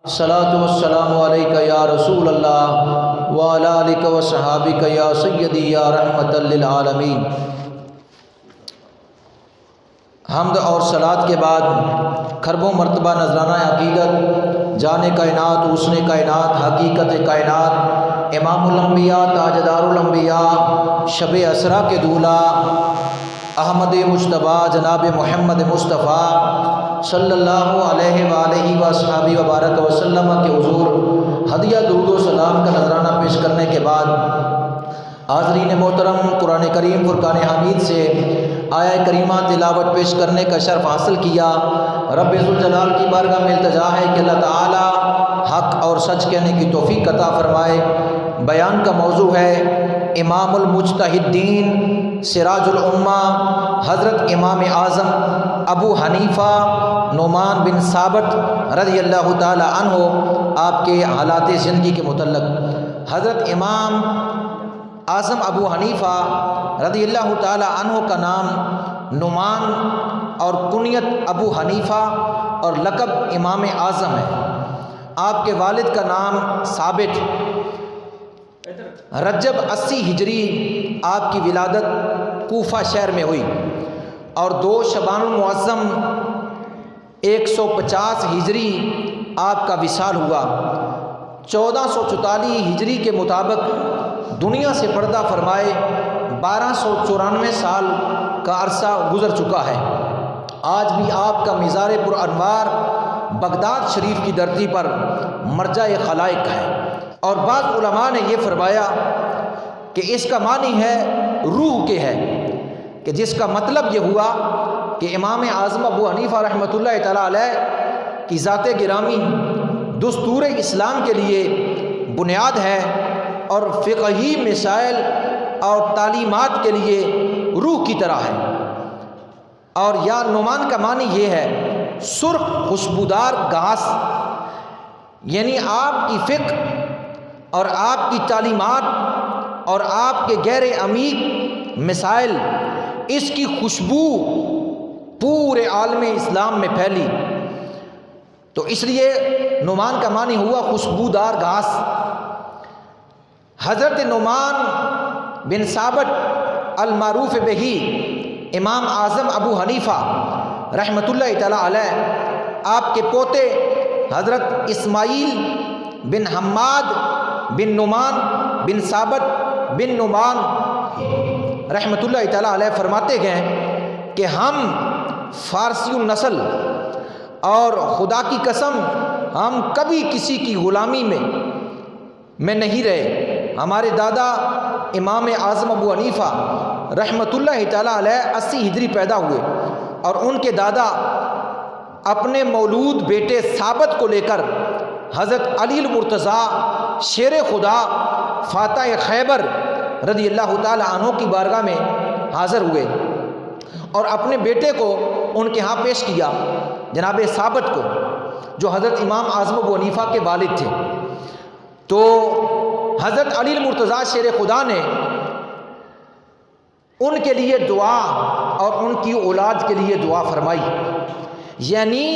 الصلاۃ والسلام علیک یا رسول اللہ وعلی آلک و صحابک یا سیدی یا رحمۃ للعالمین۔ حمد اور صلاۃ کے بعد کھربوں مرتبہ نذرانہ عقیدت جان کائنات حسن کائنات حقیقت کائنات امام الانبیاء تاجدار الانبیاء شب اسرا کے دولہ احمد مجتبیٰ جناب محمد مصطفیٰ صلی اللہ علیہ وآلہ وصحبہ وبارک وسلم کے حضور ہدیہ درود و سلام کا نذرانہ پیش کرنے کے بعد حاضرین محترم قرآن کریم فرقان حمید سے آیہ کریمہ تلاوت پیش کرنے کا شرف حاصل کیا۔ رب ذوالجلال کی بارگاہ میں التجا ہے کہ اللہ تعالی حق اور سچ کہنے کی توفیق عطا فرمائے۔ بیان کا موضوع ہے امام المجتہدین سراج الامہ حضرت امام اعظم ابو حنیفہ نعمان بن ثابت رضی اللہ تعالی عنہ، آپ کے حالات زندگی کے متعلق۔ حضرت امام اعظم ابو حنیفہ رضی اللہ تعالی عنہ کا نام نعمان اور کنیت ابو حنیفہ اور لقب امام اعظم ہے۔ آپ کے والد کا نام ثابت۔ رجب 80 ہجری آپ کی ولادت کوفہ شہر میں ہوئی اور 2 شعبان المعظم 150 ہجری آپ کا وصال ہوا۔ 1444 ہجری کے مطابق دنیا سے پردہ فرمائے 1294 سال کا عرصہ گزر چکا ہے۔ آج بھی آپ کا مزار پر انوار بغداد شریف کی دھرتی پر مرجع خلائق ہے، اور بعض علماء نے یہ فرمایا کہ اس کا معنی ہے روح کے ہے، کہ جس کا مطلب یہ ہوا کہ امام اعظم ابو حنیفہ رحمۃ اللہ تعالی علیہ کی ذات گرامی دستور اسلام کے لیے بنیاد ہے اور فقہی مسائل اور تعلیمات کے لیے روح کی طرح ہے۔ اور یا نعمان کا معنی یہ ہے سرخ خوشبودار گھاس، یعنی آپ کی فقہ اور آپ کی تعلیمات اور آپ کے غیر عمیق مسائل، اس کی خوشبو پورے عالم اسلام میں پھیلی، تو اس لیے نعمان کا معنی ہوا خوشبودار گھاس۔ حضرت نعمان بن ثابت المعروف بہی امام اعظم ابو حنیفہ رحمۃ اللہ تعالی علیہ، آپ کے پوتے حضرت اسماعیل بن حماد بن نعمان بن ثابت بن نعمان رحمۃ اللہ تعالی علیہ فرماتے گئے کہ ہم فارسی النسل اور خدا کی قسم ہم کبھی کسی کی غلامی میں نہیں رہے۔ ہمارے دادا امام اعظم ابو حنیفہ رحمۃ اللہ تعالی علیہ 80 ہجری پیدا ہوئے، اور ان کے دادا اپنے مولود بیٹے ثابت کو لے کر حضرت علی المرتضیٰ شیر خدا فاتح خیبر رضی اللہ تعالی عنہ کی بارگاہ میں حاضر ہوئے اور اپنے بیٹے کو ان کے ہاں پیش کیا، جناب ثابت کو، جو حضرت امام اعظم ابو حنیفہ کے والد تھے۔ تو حضرت علی المرتضیٰ شیر خدا نے ان کے لیے دعا اور ان کی اولاد کے لیے دعا فرمائی، یعنی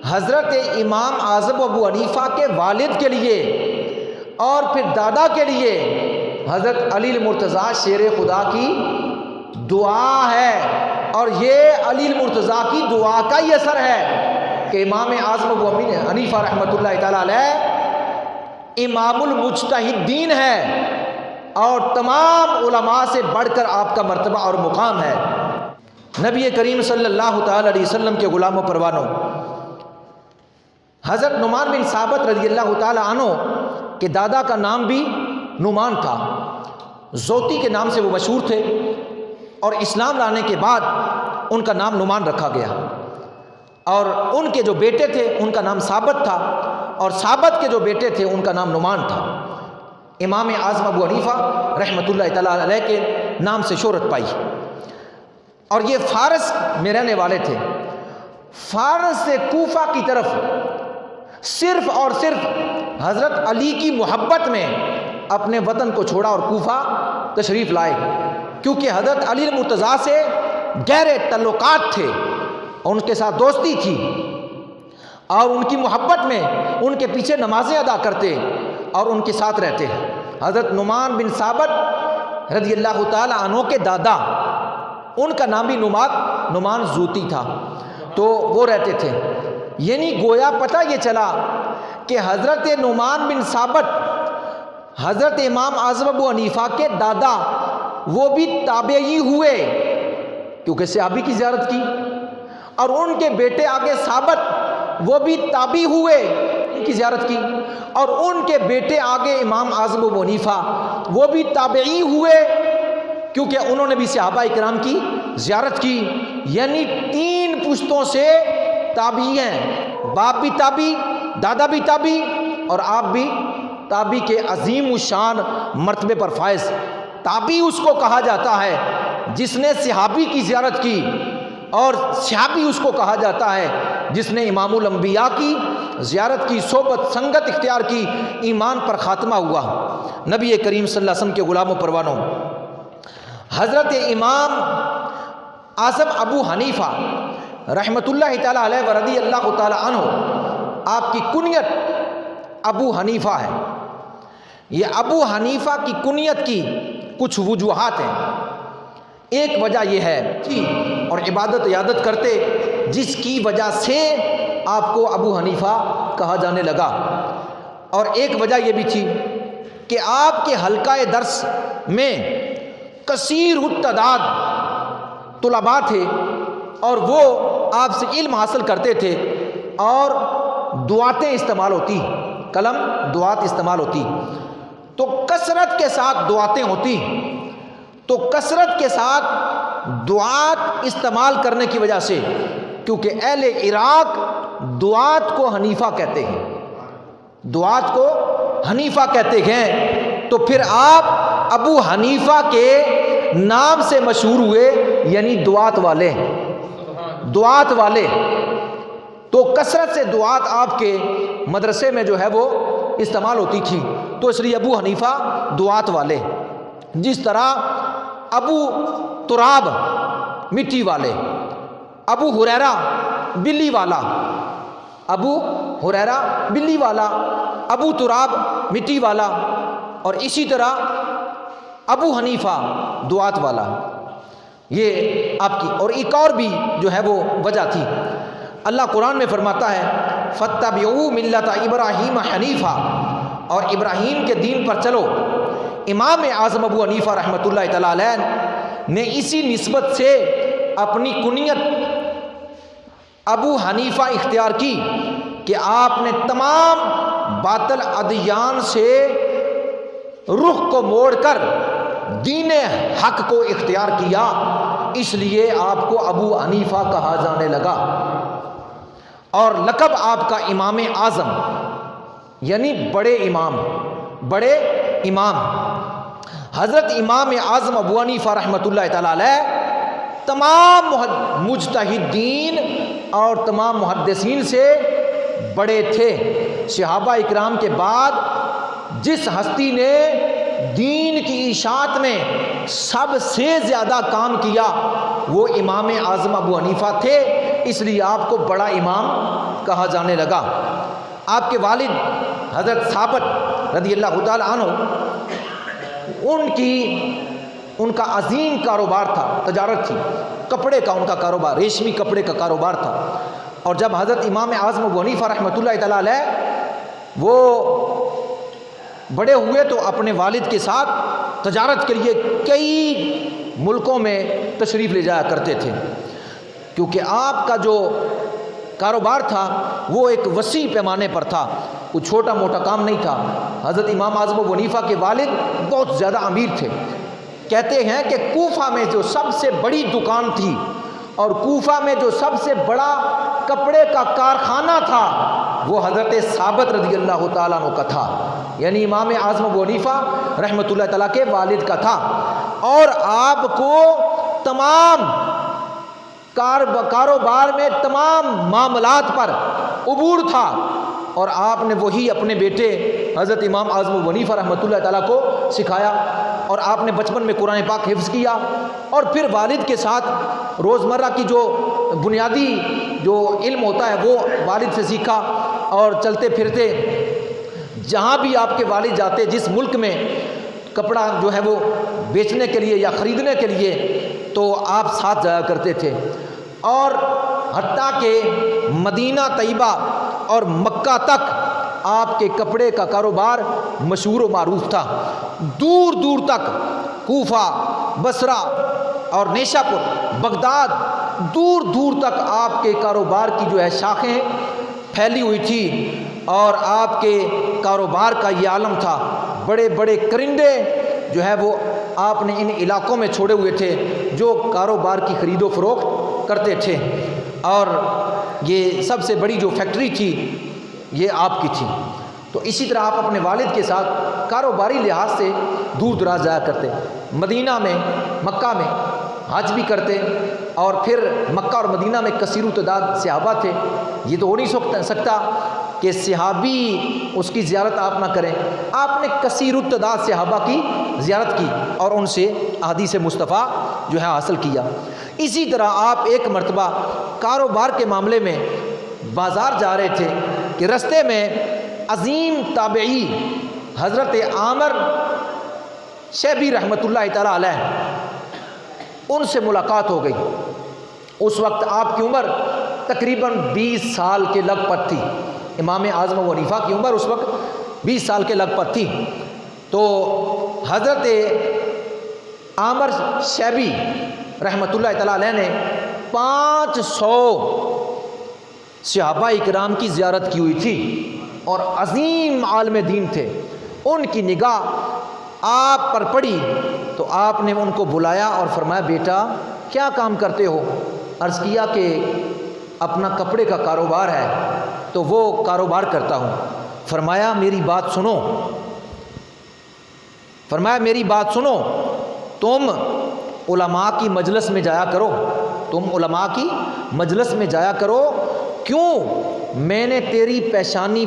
حضرت امام اعظم ابو حنیفہ کے والد کے لیے اور پھر دادا کے لیے حضرت علی المرتضیٰ شیر خدا کی دعا ہے، اور یہ علی المرتضیٰ کی دعا کا ہی اثر ہے کہ امام اعظم ابو حنیفہ رحمۃ اللہ تعالی علیہ امام المجتہدین ہے، اور تمام علماء سے بڑھ کر آپ کا مرتبہ اور مقام ہے۔ نبی کریم صلی اللہ تعالی علیہ وسلم کے غلام و پروانوں، حضرت نعمان بن ثابت رضی اللہ تعالی عنہ کے دادا کا نام بھی نعمان تھا، زوتی کے نام سے وہ مشہور تھے، اور اسلام لانے کے بعد ان کا نام نعمان رکھا گیا، اور ان کے جو بیٹے تھے ان کا نام ثابت تھا، اور ثابت کے جو بیٹے تھے ان کا نام نعمان تھا۔ امام اعظم ابو حنیفہ رحمۃ اللہ تعالی علیہ کے نام سے شہرت پائی، اور یہ فارس میں رہنے والے تھے۔ فارس سے کوفہ کی طرف صرف اور صرف حضرت علی کی محبت میں اپنے وطن کو چھوڑا اور کوفہ تشریف لائے، کیونکہ حضرت علی المرتضیٰ سے گہرے تعلقات تھے اور ان کے ساتھ دوستی تھی، اور ان کی محبت میں ان کے پیچھے نمازیں ادا کرتے اور ان کے ساتھ رہتے۔ حضرت نعمان بن ثابت رضی اللہ تعالیٰ عنہ کے دادا، ان کا نام بھی نعمان زوتی تھا، تو وہ رہتے تھے۔ یعنی گویا پتہ یہ چلا کہ حضرت نعمان بن ثابت حضرت امام اعظم ابو حنیفہ کے دادا، وہ بھی تابعی ہوئے کیونکہ صحابی کی زیارت کی، اور ان کے بیٹے آگے ثابت وہ بھی تابعی ہوئے ان کی زیارت کی، اور ان کے بیٹے آگے امام اعظم ابو حنیفہ وہ بھی تابعی ہوئے کیونکہ انہوں نے بھی صحابہ کرام کی زیارت کی۔ یعنی 3 پشتوں سے تابعی ہیں، باپ بھی تابعی، دادا بھی تابعی، اور آپ بھی تابعی کے عظیم الشان مرتبے پر فائز۔ تابعی اس کو کہا جاتا ہے جس نے صحابی کی زیارت کی، اور صحابی اس کو کہا جاتا ہے جس نے امام الانبیاء کی زیارت کی، صحبت سنگت اختیار کی، ایمان پر خاتمہ ہوا۔ نبی کریم صلی اللہ علیہ وسلم کے غلاموں پروانوں، حضرت امام اعظم ابو حنیفہ رحمۃ اللہ تعالیٰ علیہ ورضی اللہ تعالیٰ عنہ، آپ کی کنیت ابو حنیفہ ہے۔ یہ ابو حنیفہ کی کنیت کی کچھ وجوہات ہیں۔ ایک وجہ یہ ہے اور عبادت عیادت کرتے جس کی وجہ سے آپ کو ابو حنیفہ کہا جانے لگا، اور ایک وجہ یہ بھی تھی کہ آپ کے حلقہ درس میں کثیر التعداد طلباء تھے، اور وہ آپ سے علم حاصل کرتے تھے، اور دعاتیں استعمال ہوتی، قلم دعات استعمال ہوتی، تو کثرت کے ساتھ دعاتیں ہوتی، تو کثرت کے ساتھ دعات استعمال کرنے کی وجہ سے، کیونکہ اہل عراق دعات کو حنیفہ کہتے ہیں، دعات کو حنیفہ کہتے ہیں، تو پھر آپ ابو حنیفہ کے نام سے مشہور ہوئے، یعنی دعات والے، دعات والے۔ تو کثرت سے دعات آپ کے مدرسے میں جو ہے وہ استعمال ہوتی تھی، تو اس لیے ابو حنیفہ دعات والے۔ جس طرح ابو تراب مٹی والے، ابو ہریرہ بلی والا، ابو ہریرہ بلی والا، ابو تراب مٹی والا، اور اسی طرح ابو حنیفہ دعات والا۔ یہ آپ کی، اور ایک اور بھی جو ہے وہ وجہ تھی۔ اللہ قرآن میں فرماتا ہے فَاتَّبِعُوا مِلَّةَ إِبْرَاهِيمَ حَنِيفًا، اور ابراہیم کے دین پر چلو۔ امام اعظم ابو حنیفہ رحمۃ اللہ تعالیٰ علیہ نے اسی نسبت سے اپنی کنیت ابو حنیفہ اختیار کی کہ آپ نے تمام باطل ادیان سے رخ کو موڑ کر دین حق کو اختیار کیا، اس لیے آپ کو ابو حنیفہ کہا جانے لگا، اور لقب آپ کا امام اعظم، یعنی بڑے امام، بڑے امام۔ حضرت امام اعظم ابو حنیفہ رحمۃ اللہ تعالیٰ علیہ تمام مجتہدین اور تمام محدثین سے بڑے تھے۔ صحابہ اکرام کے بعد جس ہستی نے دین کی اشاعت میں سب سے زیادہ کام کیا وہ امام اعظم ابو حنیفہ تھے، اس لیے آپ کو بڑا امام کہا جانے لگا۔ آپ کے والد حضرت ثابت رضی اللہ تعالیٰ عنہ، ان کا عظیم کاروبار تھا، تجارت تھی، کپڑے کا ان کا کاروبار، ریشمی کپڑے کا کاروبار تھا، اور جب حضرت امام اعظم ابو حنیفہ رحمۃ اللہ تعالیٰ علیہ وہ بڑے ہوئے تو اپنے والد کے ساتھ تجارت کے لیے کئی ملکوں میں تشریف لے جایا کرتے تھے، کیونکہ آپ کا جو کاروبار تھا وہ ایک وسیع پیمانے پر تھا، کوئی چھوٹا موٹا کام نہیں تھا۔ حضرت امام اعظم ابو حنیفہ کے والد بہت زیادہ امیر تھے۔ کہتے ہیں کہ کوفہ میں جو سب سے بڑی دکان تھی اور کوفہ میں جو سب سے بڑا کپڑے کا کارخانہ تھا وہ حضرت ثابت رضی اللہ تعالیٰ عنہ کا تھا، یعنی امام اعظم ابو حنیفہ رحمۃ اللہ تعالیٰ کے والد کا تھا، اور آپ کو تمام کاروبار میں تمام معاملات پر عبور تھا، اور آپ نے وہی اپنے بیٹے حضرت امام اعظم ابو حنیفہ رحمۃ اللہ تعالیٰ کو سکھایا، اور آپ نے بچپن میں قرآن پاک حفظ کیا، اور پھر والد کے ساتھ روزمرہ کی جو بنیادی جو علم ہوتا ہے وہ والد سے سیکھا، اور چلتے پھرتے جہاں بھی آپ کے والد جاتے، جس ملک میں کپڑا جو ہے وہ بیچنے کے لیے یا خریدنے کے لیے، تو آپ ساتھ جایا کرتے تھے۔ اور حتیٰ کہ مدینہ طیبہ اور مکہ تک آپ کے کپڑے کا کاروبار مشہور و معروف تھا۔ دور دور تک کوفہ، بصرہ اور نیشا پور، بغداد، دور دور تک آپ کے کاروبار کی جو ہے شاخیں پھیلی ہوئی تھی، اور آپ کے کاروبار کا یہ عالم تھا۔ بڑے بڑے کرندے جو ہے وہ آپ نے ان علاقوں میں چھوڑے ہوئے تھے جو کاروبار کی خرید و فروخت کرتے تھے، اور یہ سب سے بڑی جو فیکٹری تھی یہ آپ کی تھی۔ تو اسی طرح آپ اپنے والد کے ساتھ کاروباری لحاظ سے دور دراز جایا کرتے، مدینہ میں، مکہ میں حج بھی کرتے، اور پھر مکہ اور مدینہ میں کثیر تعداد صحابہ تھے۔ یہ تو ہو نہیں سکتا کہ صحابی اس کی زیارت آپ نہ کریں، آپ نے کثیر تعداد صحابہ کی زیارت کی اور ان سے احادیث مصطفیٰ جو ہے حاصل کیا۔ اسی طرح آپ ایک مرتبہ کاروبار کے معاملے میں بازار جا رہے تھے کہ رستے میں عظیم تابعی حضرت عامر شیبی رحمۃ اللہ تعالیٰ علیہ، ان سے ملاقات ہو گئی۔ اس وقت آپ کی عمر تقریباً 20 سال کے لگ بھگ تھی۔ امام اعظم ابو حنیفہ کی عمر اس وقت 20 سال کے لگ بھگ تھی۔ تو حضرت عامر شیبی رحمۃ اللہ تعالیٰ علیہ نے 500 صحابہ اکرام کی زیارت کی ہوئی تھی، اور عظیم عالم دین تھے۔ ان کی نگاہ آپ پر پڑی تو آپ نے ان کو بلایا اور فرمایا، بیٹا کیا کام کرتے ہو؟ عرض کیا کہ اپنا کپڑے کا کاروبار ہے تو وہ کاروبار کرتا ہوں۔ فرمایا میری بات سنو، فرمایا میری بات سنو، تم علماء کی مجلس میں جایا کرو، تم علماء کی مجلس میں جایا کرو۔ کیوں؟ میں نے تیری پیشانی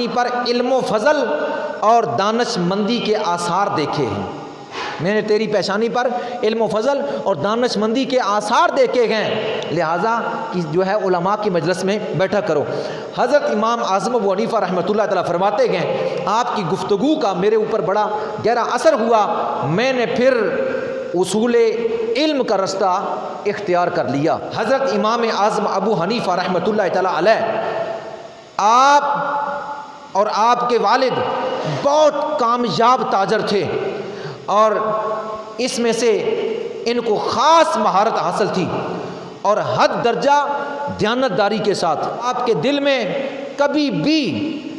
پر علم و فضل اور دانش مندی کے آثار دیکھے ہیں، میں نے تیری پیشانی پر علم و فضل اور دانش مندی کے آثار دیکھے ہیں، لہٰذا کہ جو ہے علماء کی مجلس میں بیٹھا کرو۔ حضرت امام اعظم ابو حنیفہ رحمۃ اللہ تعالیٰ فرماتے ہیں، آپ کی گفتگو کا میرے اوپر بڑا گہرا اثر ہوا، میں نے پھر اصول علم کا رستہ اختیار کر لیا۔ حضرت امام اعظم ابو حنیفہ رحمۃ اللہ تعالیٰ علیہ، آپ اور آپ کے والد بہت کامیاب تاجر تھے، اور اس میں سے ان کو خاص مہارت حاصل تھی، اور حد درجہ دیانتداری کے ساتھ آپ کے دل میں کبھی بھی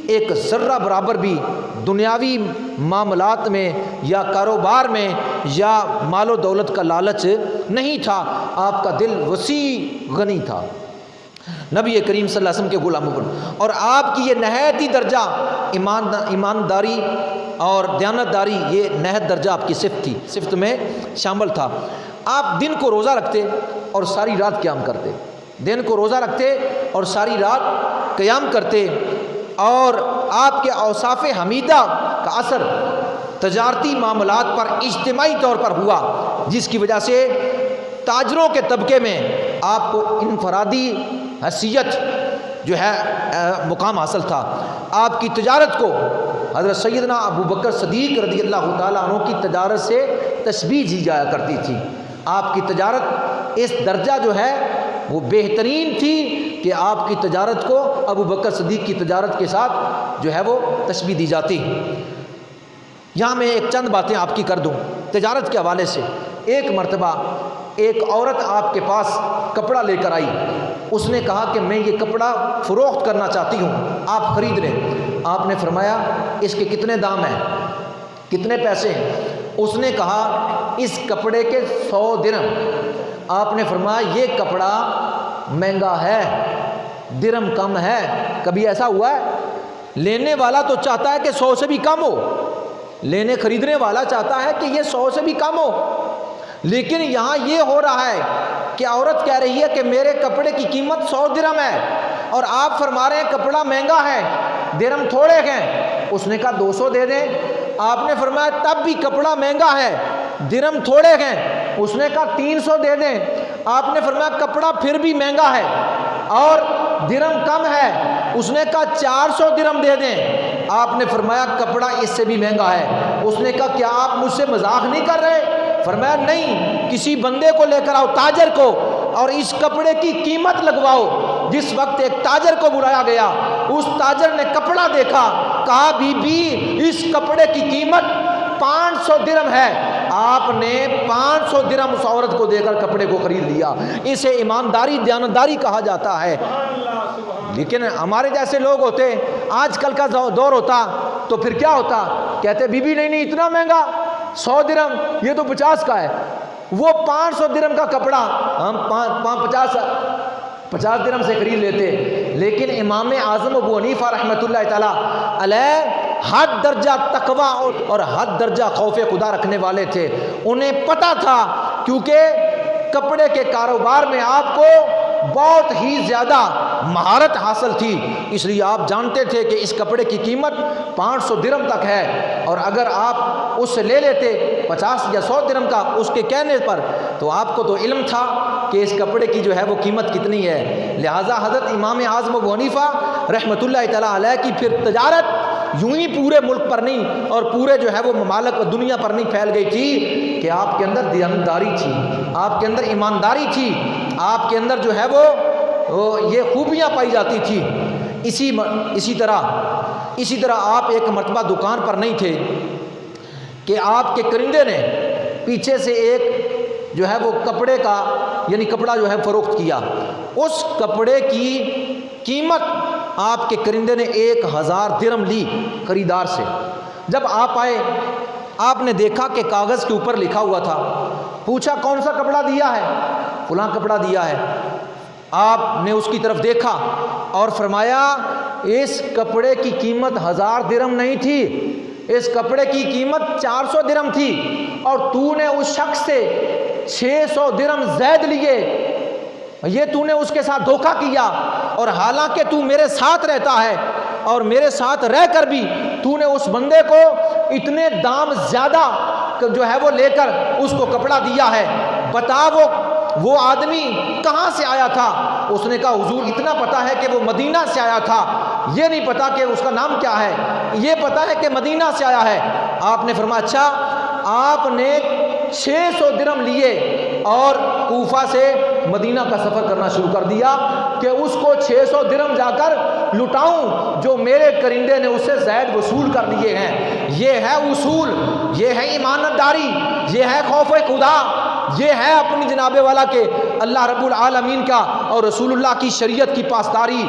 ایک ذرہ برابر بھی دنیاوی معاملات میں یا کاروبار میں یا مال و دولت کا لالچ نہیں تھا، آپ کا دل وسیع غنی تھا نبی کریم صلی اللہ علیہ وسلم کے غلاموں پر، اور آپ کی یہ نہایت ہی درجہ ایمانداری اور دیانتداری، یہ نہایت درجہ آپ کی صفت میں شامل تھا۔ آپ دن کو روزہ رکھتے اور ساری رات قیام کرتے، دن کو روزہ رکھتے اور ساری رات قیام کرتے، اور آپ کے اوصاف حمیدہ کا اثر تجارتی معاملات پر اجتماعی طور پر ہوا، جس کی وجہ سے تاجروں کے طبقے میں آپ کو انفرادی حیثیت جو ہے مقام حاصل تھا۔ آپ کی تجارت کو حضرت سیدنا ابو بکر صدیق رضی اللہ تعالیٰ عنہ کی تجارت سے تشبیہ دی جایا کرتی تھی۔ آپ کی تجارت اس درجہ جو ہے وہ بہترین تھی کہ آپ کی تجارت کو ابو بکر صدیق کی تجارت کے ساتھ جو ہے وہ تشبیہ دی جاتی۔ یہاں میں ایک چند باتیں آپ کی کر دوں تجارت کے حوالے سے۔ ایک مرتبہ ایک عورت آپ کے پاس کپڑا لے کر آئی، اس نے کہا کہ میں یہ کپڑا فروخت کرنا چاہتی ہوں، آپ خرید لیں۔ آپ نے فرمایا اس کے کتنے دام ہیں، کتنے پیسے ہیں؟ اس نے کہا اس کپڑے کے 100 درہم۔ آپ نے فرمایا یہ کپڑا مہنگا ہے، درہم کم ہے۔ کبھی ایسا ہوا ہے؟ لینے والا تو چاہتا ہے کہ 100 سے بھی کم ہو، خریدنے والا چاہتا ہے کہ یہ 100 سے بھی کم ہو، لیکن یہاں یہ ہو رہا ہے کہ عورت کہہ رہی ہے کہ میرے کپڑے کی قیمت 100 درہم ہے، اور آپ فرما رہے ہیں کپڑا مہنگا ہے، درہم تھوڑے ہیں۔ اس نے کہا 200 دے دیں۔ آپ نے فرمایا تب بھی کپڑا مہنگا ہے، درہم تھوڑے ہیں، اس نے کہا 300 دے دیں۔ آپ نے فرمایا کپڑا پھر بھی مہنگا ہے اور درہم کم ہے۔ اس نے کہا 400 درہم دے دیں۔ آپ نے فرمایا کپڑا اس سے بھی مہنگا ہے۔ اس نے کہا کیا آپ مجھ سے مذاق نہیں کر رہے؟ فرمایا نہیں، کسی بندے کو لے کر آؤ، تاجر کو، اور اس کپڑے کی قیمت لگواؤ۔ جس وقت ایک تاجر کو بلایا گیا، اس تاجر نے کپڑا دیکھا، کہا بی بی اس کپڑے کی قیمت 500 درہم ہے۔ آپ نے 500 درہم اس عورت کو دے کر کپڑے کو خرید لیا۔ اسے ایمانداری، دیانتداری کہا جاتا ہے۔ لیکن ہمارے جیسے لوگ ہوتے، آج کل کا دور ہوتا تو پھر کیا ہوتا؟ کہتے بی بی نہیں اتنا مہنگا، 100 درہم، یہ تو 50 کا ہے۔ وہ 500 درہم کا کپڑا ہم 50 درہم سے خرید لیتے۔ لیکن امام اعظم ابو حنیفہ رحمۃ اللہ تعالی علیہ حد درجہ تقوی اور حد درجہ خوف خدا رکھنے والے تھے۔ انہیں پتہ تھا، کیونکہ کپڑے کے کاروبار میں آپ کو بہت ہی زیادہ مہارت حاصل تھی، اس لیے آپ جانتے تھے کہ اس کپڑے کی قیمت 500 درہم تک ہے، اور اگر آپ اس سے لے لیتے 50 یا 100 درہم کا اس کے کہنے پر، تو آپ کو تو علم تھا کہ اس کپڑے کی جو ہے وہ قیمت کتنی ہے۔ لہٰذا حضرت امام اعظم ابو حنیفہ رحمۃ اللہ تعالیٰ علیہ کی پھر تجارت یوں ہی پورے ملک پر نہیں اور پورے جو ہے وہ ممالک اور دنیا پر نہیں پھیل گئی تھی، کہ آپ کے اندر دیانتداری تھی، آپ کے اندر ایمانداری تھی، آپ کے اندر جو ہے وہ یہ خوبیاں پائی جاتی تھی۔ اسی طرح آپ ایک مرتبہ دکان پر نہیں تھے کہ آپ کے کرندے نے پیچھے سے ایک جو ہے وہ کپڑے کا یعنی کپڑا جو ہے فروخت کیا۔ اس کپڑے کی قیمت آپ کے کرندے نے 1000 درہم لی خریدار سے۔ جب آپ آئے، آپ نے دیکھا کہ کاغذ کے اوپر لکھا ہوا تھا، پوچھا کون سا کپڑا دیا ہے؟ فلاں کپڑا دیا ہے۔ آپ نے اس کی طرف دیکھا اور فرمایا اس کپڑے کی قیمت 1000 درہم نہیں تھی، اس کپڑے کی قیمت 400 درہم تھی، اور تو نے اس شخص سے 600 درہم زائد لیے، یہ تو نے اس کے ساتھ دھوکہ کیا، اور حالانکہ تو میرے ساتھ رہتا ہے اور میرے ساتھ رہ کر بھی تو نے اس بندے کو اتنے دام زیادہ جو ہے وہ لے کر اس کو کپڑا دیا ہے۔ بتا وہ آدمی کہاں سے آیا تھا؟ اس نے کہا حضور اتنا پتا ہے کہ وہ مدینہ سے آیا تھا، یہ نہیں پتا کہ اس کا نام کیا ہے، یہ پتا ہے کہ مدینہ سے آیا ہے۔ آپ نے فرمایا اچھا، آپ نے 600 درہم لیے اور کوفہ سے مدینہ کا سفر کرنا شروع کر دیا کہ اس کو 600 درہم جا کر لٹاؤں جو میرے کرندے نے اس سے زائد وصول کر لیے ہیں۔ یہ ہے اصول، یہ ہے ایمانداری، یہ ہے خوف خدا، یہ ہے اپنی جناب والا کے اللہ رب العالمین کا اور رسول اللہ کی شریعت کی پاسداری۔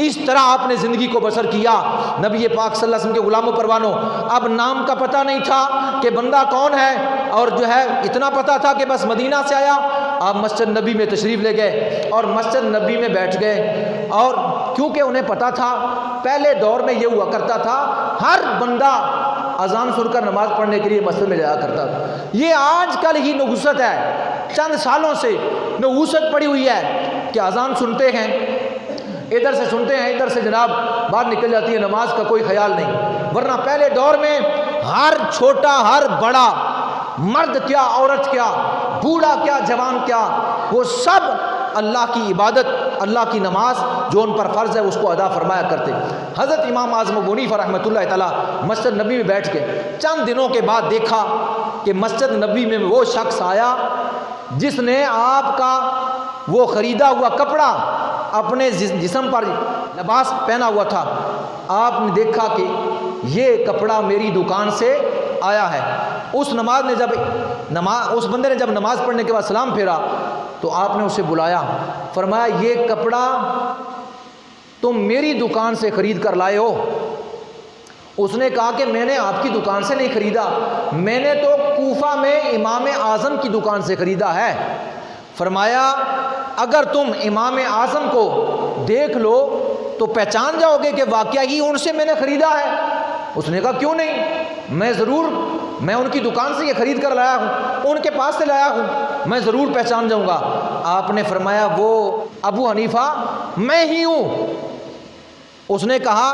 اس طرح آپ نے زندگی کو بسر کیا۔ نبی پاک صلی اللہ علیہ وسلم کے غلاموں پروانوں، اب نام کا پتہ نہیں تھا کہ بندہ کون ہے، اور جو ہے اتنا پتہ تھا کہ بس مدینہ سے آیا۔ آپ مسجد نبی میں تشریف لے گئے اور مسجد نبی میں بیٹھ گئے، اور کیونکہ انہیں پتہ تھا پہلے دور میں یہ ہوا کرتا تھا، ہر بندہ اذان سن کر نماز پڑھنے کے لیے مسجد میں جایا کرتا تھا۔ یہ آج کل ہی نحوست ہے، چند سالوں سے نحوست پڑی ہوئی ہے کہ اذان سنتے ہیں، ادھر سے سنتے ہیں، ادھر سے جناب باہر نکل جاتی ہے، نماز کا کوئی خیال نہیں۔ ورنہ پہلے دور میں ہر چھوٹا ہر بڑا، مرد کیا عورت کیا، بوڑھا کیا جوان کیا، وہ سب اللہ کی عبادت، اللہ کی نماز جو ان پر فرض ہے اس کو ادا فرمایا کرتے۔ حضرت امام اعظم ابو حنیفہ رحمۃ اللہ تعالیٰ مسجد نبی میں بیٹھ کے چند دنوں کے بعد دیکھا کہ مسجد نبی میں وہ شخص آیا جس نے آپ کا وہ خریدا ہوا کپڑا اپنے جسم پر لباس پہنا ہوا تھا۔ آپ نے دیکھا کہ یہ کپڑا میری دکان سے آیا ہے۔ اس بندے نے جب نماز پڑھنے کے بعد سلام پھیرا تو آپ نے اسے بلایا، فرمایا یہ کپڑا تم میری دکان سے خرید کر لائے ہو؟ اس نے کہا کہ میں نے آپ کی دکان سے نہیں خریدا، میں نے تو کوفہ میں امام اعظم کی دکان سے خریدا ہے۔ فرمایا اگر تم امام اعظم کو دیکھ لو تو پہچان جاؤ گے کہ واقعہ ہی ان سے میں نے خریدا ہے۔ اس نے کہا کیوں نہیں، میں ان کی دکان سے یہ خرید کر لایا ہوں، ان کے پاس سے لایا ہوں، میں ضرور پہچان جاؤں گا۔ آپ نے فرمایا وہ ابو حنیفہ میں ہی ہوں۔ اس نے کہا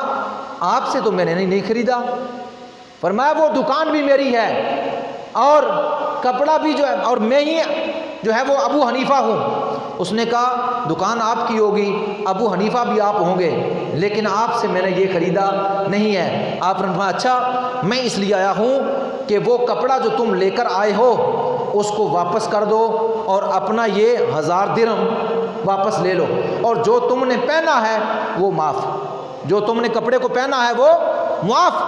آپ سے تو میں نے نہیں خریدا۔ فرمایا وہ دکان بھی میری ہے اور کپڑا بھی جو ہے، اور میں ہی جو ہے وہ ابو حنیفہ ہوں۔ اس نے کہا دکان آپ کی ہوگی، ابو حنیفہ بھی آپ ہوں گے، لیکن آپ سے میں نے یہ خریدا نہیں ہے۔ آپ نے کہا اچھا، میں اس لیے آیا ہوں کہ وہ کپڑا جو تم لے کر آئے ہو اس کو واپس کر دو اور اپنا یہ 1000 درہم واپس لے لو، اور جو تم نے پہنا ہے وہ معاف، جو تم نے کپڑے کو پہنا ہے وہ معاف،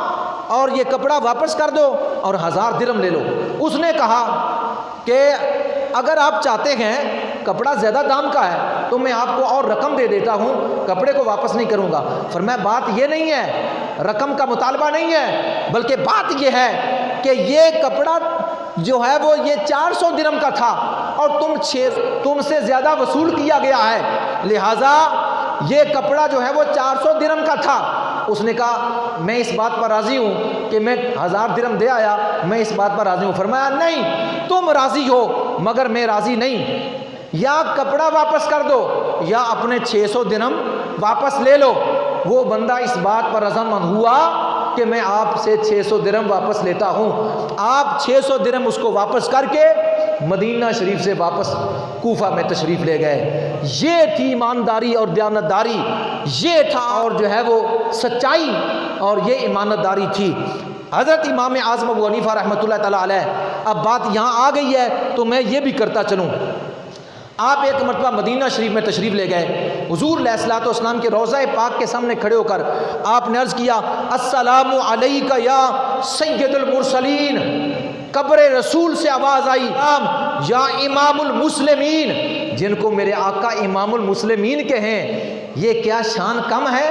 اور یہ کپڑا واپس کر دو اور 1000 درہم لے لو۔ اس نے کہا کہ اگر آپ چاہتے ہیں کپڑا زیادہ دام کا ہے تو میں آپ کو اور رقم دے دیتا ہوں، کپڑے کو واپس نہیں کروں گا۔ فرمایا بات یہ نہیں ہے، رقم کا مطالبہ نہیں ہے، بلکہ بات یہ ہے کہ یہ کپڑا جو ہے وہ یہ 400 درہم کا تھا اور تم سے زیادہ وصول کیا گیا ہے، لہٰذا یہ کپڑا جو ہے وہ 400 درہم کا تھا۔ اس نے کہا میں اس بات پر راضی ہوں کہ میں 1000 درہم دے آیا، میں اس بات پر راضی ہوں۔ فرمایا نہیں، تم راضی ہو مگر میں راضی نہیں، یا کپڑا واپس کر دو یا اپنے 600 درہم واپس لے لو۔ وہ بندہ اس بات پر رضامند ہوا کہ میں آپ سے 600 درہم واپس لیتا ہوں۔ آپ 600 درہم اس کو واپس کر کے مدینہ شریف سے واپس کوفہ میں تشریف لے گئے۔ یہ تھی ایمانداری اور دیانتداری، یہ تھا اور جو ہے وہ سچائی اور یہ ایمانداری تھی۔ حضرت امام اعظم ابو حنیفہ رحمۃ اللہ تعالیٰ علیہ، اب بات یہاں آ گئی ہے تو میں یہ بھی کرتا چلوں۔ آپ ایک مرتبہ مدینہ شریف میں تشریف لے گئے، حضور علیہ الصلوۃ والسلام کے روضہ پاک کے سامنے کھڑے ہو کر آپ نے عرض کیا السلام علیکہ یا سید المرسلین۔ قبر رسول سے آواز آئی یا امام المسلمین، جن کو میرے آقا امام المسلمین کے ہیں، یہ کیا شان کم ہے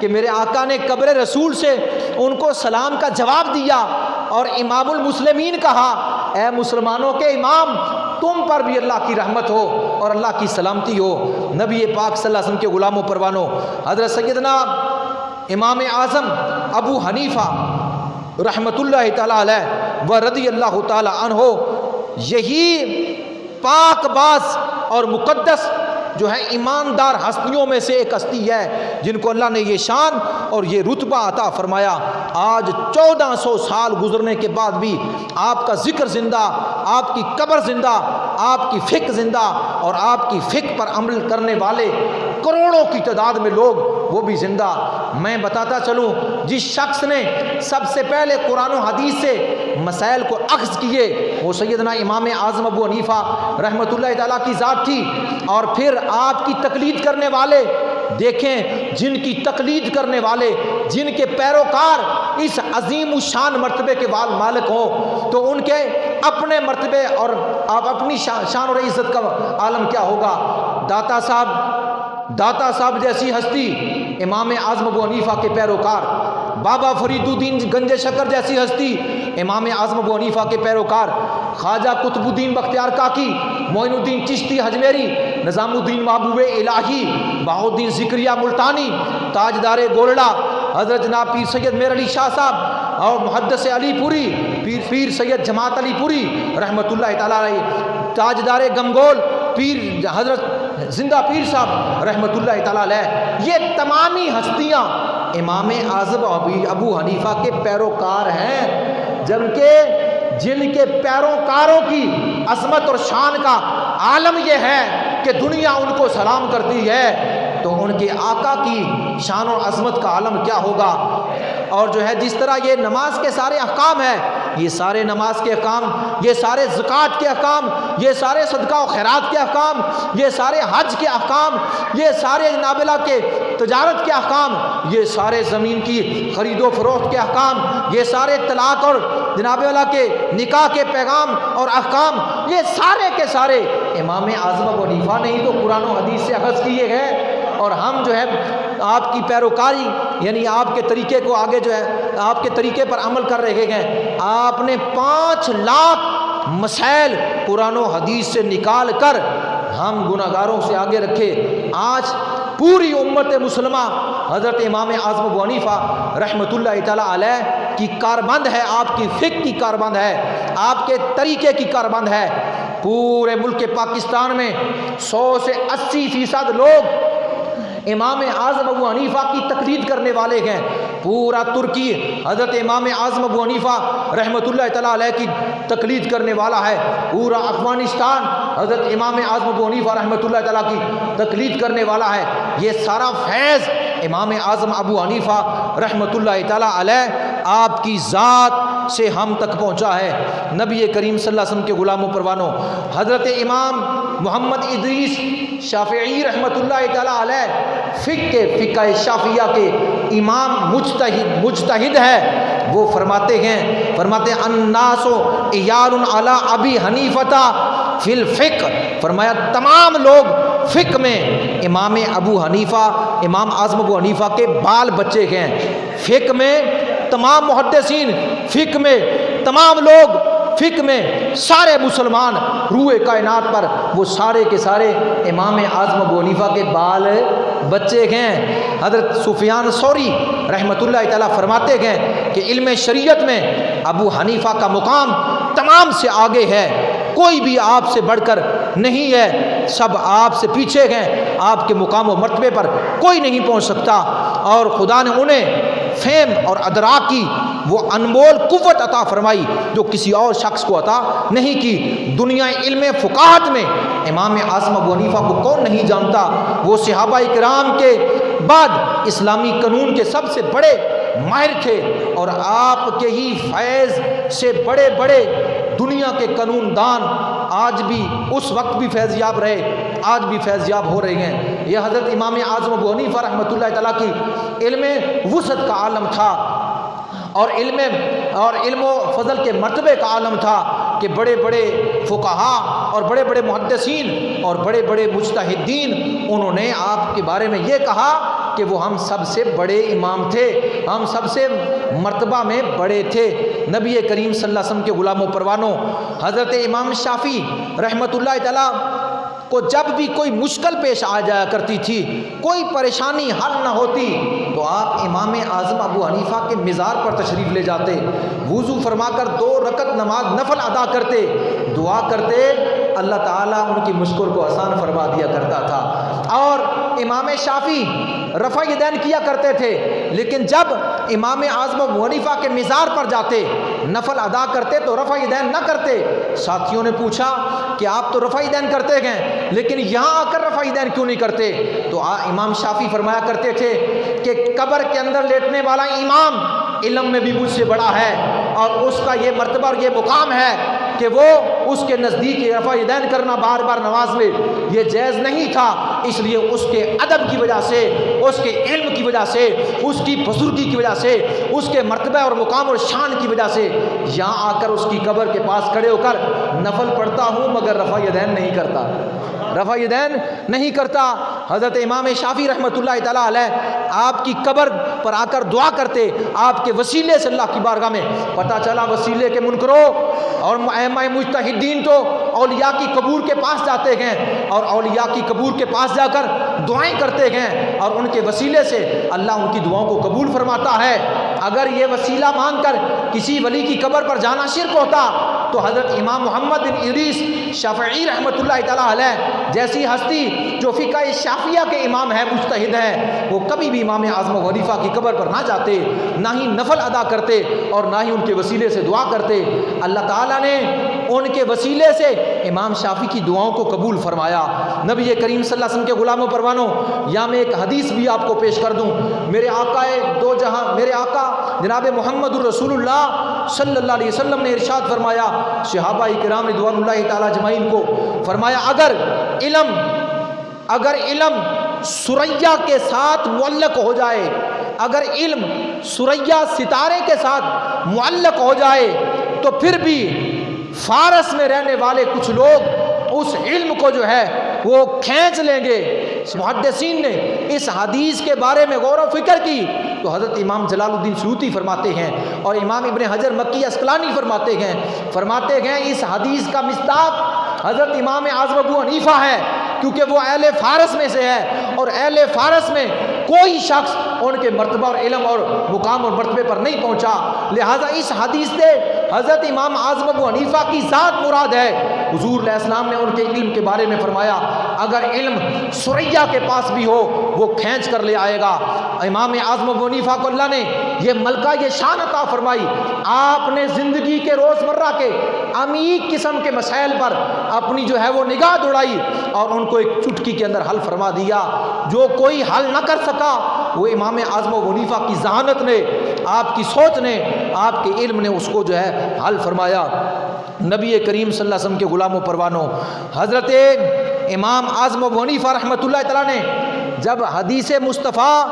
کہ میرے آقا نے قبر رسول سے ان کو سلام کا جواب دیا اور امام المسلمین کہا۔ اے مسلمانوں کے امام، تم پر بھی اللہ کی رحمت ہو اور اللہ کی سلامتی ہو۔ نبی پاک صلی اللہ علیہ وسلم کے غلاموں پروانوں، حضرت سیدنا امام اعظم ابو حنیفہ رحمت اللہ تعالیٰ علیہ و رضی اللہ تعالیٰ عنہ، یہی پاک باز اور مقدس جو ہے ایماندار ہستیوں میں سے ایک ہستی ہے جن کو اللہ نے یہ شان اور یہ رتبہ عطا فرمایا۔ آج 1400 سال گزرنے کے بعد بھی آپ کا ذکر زندہ، آپ کی قبر زندہ، آپ کی فقہ زندہ، اور آپ کی فقہ پر عمل کرنے والے کروڑوں کی تعداد میں لوگ وہ بھی زندہ۔ میں بتاتا چلوں، جس شخص نے سب سے پہلے قرآن و حدیث سے مسائل کو اخذ کیے وہ سیدنا امام اعظم ابو حنیفہ رحمۃ اللہ تعالیٰ کی ذات تھی، اور پھر آپ کی تقلید کرنے والے دیکھیں، جن کی تقلید کرنے والے، جن کے پیروکار اس عظیم الشان مرتبے کے مالک ہوں تو ان کے اپنے مرتبے اور آپ اپنی شان اور عزت کا عالم کیا ہوگا۔ داتا صاحب جیسی ہستی امام اعظم ابو حنیفہ کے پیروکار، بابا فرید الدین گنج شکر جیسی ہستی امام اعظم ابو حنیفہ کے پیروکار، خواجہ قطب الدین بختیار کاکی، معین الدین چشتی حجمیری، نظام الدین محبوب الہی، بہاؤالدین ذکریہ ملتانی، تاجدار گولڑا حضرت جناب پیر سید میر علی شاہ صاحب، اور محدث علی پوری پیر سید جماعت علی پوری رحمۃ اللہ تعالیٰ علیہ، تاجدار گنگول پیر حضرت زندہ پیر صاحب رحمۃ اللہ تعالیٰ علیہ، یہ تمامی ہستیاں امام اعظم ابو حنیفہ کے پیروکار ہیں، جبکہ جن کے پیروکاروں کی عظمت اور شان کا عالم یہ ہے کہ دنیا ان کو سلام کرتی ہے، تو ان کے آقا کی شان اور عظمت کا عالم کیا ہوگا۔ اور جو ہے جس طرح یہ نماز کے سارے احکام ہیں، یہ سارے نماز کے احکام، یہ سارے زکوٰۃ کے احکام، یہ سارے صدقہ و خیرات کے احکام، یہ سارے حج کے احکام، یہ سارے جناب اللہ کے تجارت کے احکام، یہ سارے زمین کی خرید و فروخت کے احکام، یہ سارے طلاق اور جناب اللہ کے نکاح کے پیغام اور احکام، یہ سارے کے سارے امام اعظم ابو حنیفہ نے ہی تو قرآن و حدیث سے اخذ کیے ہیں، اور ہم جو ہے آپ کی پیروکاری یعنی آپ کے طریقے کو آگے جو ہے آپ کے طریقے پر عمل کر رہے ہیں۔ آپ نے 5 لاکھ مسائل قرآن و حدیث سے نکال کر ہم گناہگاروں سے آگے رکھے۔ آج پوری امت مسلمہ حضرت امام اعظم ابو حنیفہ رحمۃ اللہ تعالیٰ علیہ کی کاربند ہے، آپ کی فقہ کی کاربند ہے، آپ کے طریقے کی کاربند ہے۔ پورے ملک پاکستان میں 100 سے 80% لوگ امام اعظم ابو حنیفہ کی تقلید کرنے والے ہیں۔ پورا ترکی حضرت امام اعظم ابو حنیفہ رحمۃ اللہ تعالیٰ علیہ کی تقلید کرنے والا ہے، پورا افغانستان حضرت امام اعظم ابو حنیفہ رحمۃ اللہ تعالیٰ کی تقلید کرنے والا ہے۔ یہ سارا فیض امام اعظم ابو حنیفہ رحمۃ اللہ تعالیٰ علیہ آپ کی ذات سے ہم تک پہنچا ہے۔ نبی کریم صلی اللہ علیہ وسلم کے غلاموں پروانوں، حضرت امام محمد ادریس شافعی رحمۃ اللہ تعالیٰ علیہ فقہ شافعیہ کے امام مجتہد ہے۔ وہ فرماتے ہیں الناس عیال علی ابی حنیفہ فی الفقہ، فرمایا تمام لوگ فقہ میں امام ابو حنیفہ، امام اعظم ابو حنیفہ کے بال بچے ہیں۔ فقہ میں تمام محدثین، فقہ میں تمام لوگ، فقہ میں سارے مسلمان روئے کائنات پر وہ سارے کے سارے امام اعظم ابو حنیفہ کے بال بچے ہیں۔ حضرت سفیان ثوری رحمۃ اللہ تعالیٰ فرماتے ہیں کہ علم شریعت میں ابو حنیفہ کا مقام تمام سے آگے ہے، کوئی بھی آپ سے بڑھ کر نہیں ہے، سب آپ سے پیچھے ہیں، آپ کے مقام و مرتبے پر کوئی نہیں پہنچ سکتا، اور خدا نے انہیں فہم اور ادراک کی وہ انمول قوت عطا فرمائی جو کسی اور شخص کو عطا نہیں کی۔ دنیا علم فقاہت میں امام اعظم ابو حنیفہ کو کون نہیں جانتا؟ وہ صحابہ کرام کے بعد اسلامی قانون کے سب سے بڑے ماہر تھے، اور آپ کے ہی فیض سے بڑے بڑے دنیا کے قانون دان آج بھی اس وقت بھی فیض یاب رہے، آج بھی فیض یاب ہو رہے ہیں۔ یہ حضرت امام اعظم ابو حنیفہ رحمۃ اللہ تعالیٰ کی علم وسعت کا عالم تھا، اور علم و فضل کے مرتبے کا عالم تھا کہ بڑے بڑے فقہا اور بڑے بڑے محدثین اور بڑے بڑے مجتہدین انہوں نے آپ کے بارے میں یہ کہا کہ وہ ہم سب سے بڑے امام تھے، ہم سب سے مرتبہ میں بڑے تھے۔ نبی کریم صلی اللہ علیہ وسلم کے غلاموں پروانوں، حضرت امام شافعی رحمۃ اللہ تعالیٰ کو جب بھی کوئی مشکل پیش آ جایا کرتی تھی، کوئی پریشانی حل نہ ہوتی، تو آپ امام اعظم ابو حنیفہ کے مزار پر تشریف لے جاتے، وضو فرما کر 2 رکعت نماز نفل ادا کرتے، دعا کرتے، اللہ تعالیٰ ان کی مشکل کو آسان فرما دیا کرتا تھا۔ اور امام شافعی رفع یدین کیا کرتے تھے، لیکن جب امام اعظم ابو حنیفہ کے مزار پر جاتے، نفل ادا کرتے تو رفع یدین نہ کرتے۔ ساتھیوں نے پوچھا کہ آپ تو رفع یدین کرتے ہیں، لیکن یہاں آ کر رفع یدین کیوں نہیں کرتے؟ تو امام شافعی فرمایا کرتے تھے کہ قبر کے اندر لیٹنے والا امام علم میں بھی مجھ سے بڑا ہے، اور اس کا یہ مرتبہ اور یہ مقام ہے کہ وہ اس کے نزدیک رفع یدین کرنا بار بار نماز میں یہ جائز نہیں تھا، اس لیے اس کے ادب کی وجہ سے، اس کے علم کی وجہ سے، اس کی بزرگی کی وجہ سے، اس کے مرتبہ اور مقام اور شان کی وجہ سے یہاں آ کر اس کی قبر کے پاس کھڑے ہو کر نفل پڑھتا ہوں مگر رفع یدین نہیں کرتا، رفع یدین نہیں کرتا۔ حضرت امام شافعی رحمۃ اللہ تعالیٰ علیہ آپ کی قبر پر آ کر دعا کرتے، آپ کے وسیلے سے اللہ کی بارگاہ میں پتہ چلا وسیلے کے منکروں اور ائمہ مجتہدین تو اولیاء کی قبور کے پاس جاتے ہیں، اور اولیاء کی قبور کے پاس جا کر دعائیں کرتے ہیں، اور ان کے وسیلے سے اللہ ان کی دعاؤں کو قبول فرماتا ہے۔ اگر یہ وسیلہ مان کر کسی ولی کی قبر پر جانا شرک ہوتا تو حضرت امام محمد بن ادریس شافعی رحمۃ اللہ تعالیٰ علیہ جیسی ہستی جو فقہ شافعیہ کے امام ہے، مجتہد ہیں، وہ کبھی بھی امام اعظم ابو حنیفہ کی قبر پر نہ جاتے، نہ ہی نفل ادا کرتے اور نہ ہی ان کے وسیلے سے دعا کرتے۔ اللہ تعالیٰ نے ان کے وسیلے سے امام شافعی کی دعاؤں کو قبول فرمایا۔ نبی کریم صلی اللہ علیہ وسلم کے غلاموں پروانوں، یا میں ایک حدیث بھی آپ کو پیش کر دوں۔ میرے آقا دو جہاں، میرے آقا جناب محمد الرسول اللہ صلی اللہ علیہ وسلم نے ارشاد فرمایا صحابہ کرام رضوان اللہ تعالی اجمعین کو، فرمایا اگر علم ثریا کے ساتھ معلق ہو جائے، اگر علم ثریا ستارے کے ساتھ معلق ہو جائے تو پھر بھی فارس میں رہنے والے کچھ لوگ اس علم کو جو ہے وہ کھینچ لیں گے۔ محدثین نے اس حدیث کے بارے میں غور و فکر کی تو حضرت امام جلال الدین سیوطی فرماتے ہیں اور امام ابن حجر مکی اسقلانی فرماتے ہیں اس حدیث کا مصداق حضرت امام اعظم ابو حنیفہ ہے، کیونکہ وہ اہل فارس میں سے ہے، اور اہل فارس میں کوئی شخص ان کے مرتبہ اور علم اور مقام اور مرتبے پر نہیں پہنچا، لہٰذا اس حدیث سے حضرت امام اعظم ابو حنیفہ کی ذات مراد ہے۔ حضور علیہ السلام نے ان کے علم کے بارے میں فرمایا اگر علم سریا کے پاس بھی ہو وہ کھینچ کر لے آئے گا۔ امام اعظم ابو حنیفہ کو اللہ نے یہ ملکہ یہ شان عطا فرمائی، آپ نے زندگی کے روزمرہ کے عمیق قسم کے مسائل پر اپنی جو ہے وہ نگاہ دوڑائی اور ان کو ایک چٹکی کے اندر حل فرما دیا۔ جو کوئی حل نہ کر سکا وہ امام اعظم ابو حنیفہ کی ذہانت نے، آپ کی سوچ نے، آپ کے علم نے اس کو جو ہے حل فرمایا۔ نبی کریم صلی اللہ علیہ وسلم کے غلام و پروانوں، حضرت امام اعظم ابو حنیفہ رحمۃ اللہ تعالیٰ نے جب حدیث مصطفیٰ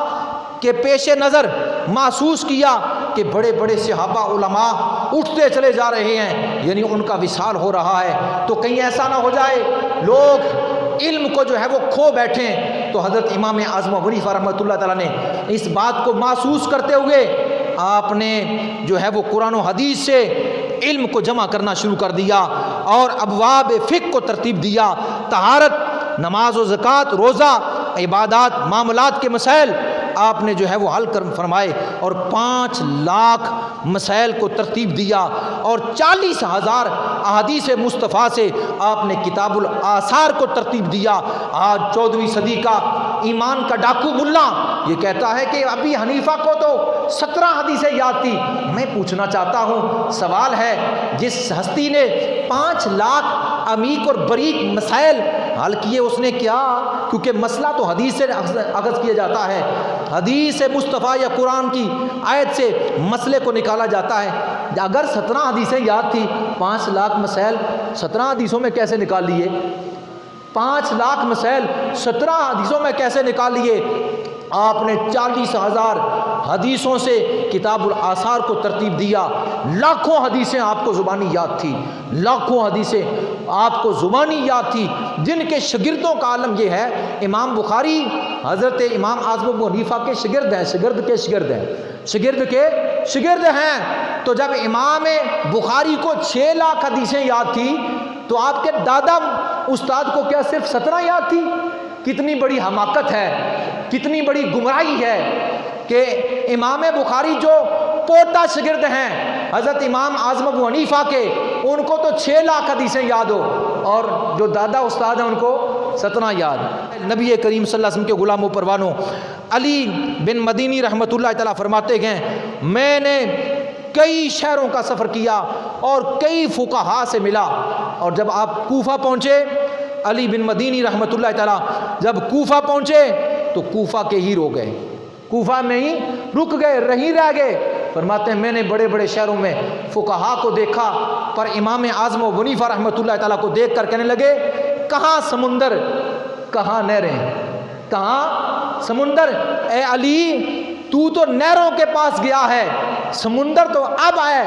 کے پیش نظر محسوس کیا کہ بڑے بڑے صحابہ علماء اٹھتے چلے جا رہے ہیں، یعنی ان کا وصال ہو رہا ہے، تو کہیں ایسا نہ ہو جائے لوگ علم کو جو ہے وہ کھو بیٹھیں، تو حضرت امام اعظم ابو حنیفہ رحمۃ اللہ تعالیٰ نے اس بات کو محسوس کرتے ہوئے آپ نے جو ہے وہ قرآن و حدیث سے علم کو جمع کرنا شروع کر دیا اور ابواب فقہ کو ترتیب دیا۔ طہارت، نماز و زکوٰۃ، روزہ، عبادات، معاملات کے مسائل آپ نے جو ہے وہ حل کر فرمائے اور 5 لاکھ مسائل کو ترتیب دیا اور 40,000 احادیث مصطفیٰ سے آپ نے کتاب الآثار کو ترتیب دیا۔ آج 14ویں صدی کا ایمان کا ڈاکو ملا یہ کہتا ہے کہ ابھی حنیفہ کو تو 17 حدیثیں یاد تھی۔ میں پوچھنا چاہتا ہوں، سوال ہے، جس ہستی نے 5 لاکھ عمیق اور بریک مسائل حل کیے اس نے کیا؟ کیونکہ مسئلہ تو حدیث سے اخذ کیا جاتا ہے، حدیث مصطفیٰ یا قرآن کی آیت سے مسئلے کو نکالا جاتا ہے۔ اگر 17 حدیثیں یاد تھی، 5 لاکھ مسائل 17 حدیثوں میں کیسے نکال لیے؟ 5 لاکھ مسائل 17 حدیثوں میں کیسے نکال لیے؟ آپ نے 40,000 حدیثوں سے کتاب الآثار کو ترتیب دیا۔ لاکھوں حدیثیں آپ کو زبانی یاد تھی، لاکھوں حدیثیں آپ کو زبانی یاد تھی، جن کے شاگردوں کا عالم یہ ہے۔ امام بخاری حضرت امام اعظم ابو حنیفہ کے شاگرد ہیں، شاگرد کے شاگرد ہیں، شاگرد کے شاگرد ہیں۔ تو جب امام بخاری کو 6 لاکھ حدیثیں یاد تھی تو آپ کے دادا استاد کو کیا صرف 17 یاد تھی؟ کتنی بڑی حماقت ہے، کتنی بڑی گمراہی ہے کہ امام بخاری جو پوتا شاگرد ہیں حضرت امام اعظم ابو حنیفہ کے، ان کو تو 6 لاکھ حدیثیں یاد ہو اور جو دادا استاد ہیں ان کو 17 یاد۔ نبی کریم صلی اللہ علیہ وسلم کے غلام و پروانوں، علی بن مدینی رحمۃ اللہ تعالیٰ فرماتے ہیں، میں نے کئی شہروں کا سفر کیا اور کئی فقہاء سے ملا، اور جب آپ کوفہ پہنچے، علی بن مدینی رحمۃ اللہ تعالیٰ جب کوفہ پہنچے تو کوفہ کے ہی رو گئے، کوفہ میں ہی رک گئے، رہ گئے۔ فرماتے ہیں میں نے بڑے بڑے شہروں میں فقہاء کو دیکھا، پر امام اعظم ابو حنیفہ رحمۃ اللہ تعالیٰ کو دیکھ کر کہنے لگے، کہاں سمندر، کہاں نہریں، کہاں سمندر؟ اے علی تو نہروں کے پاس گیا ہے، سمندر تو اب آئے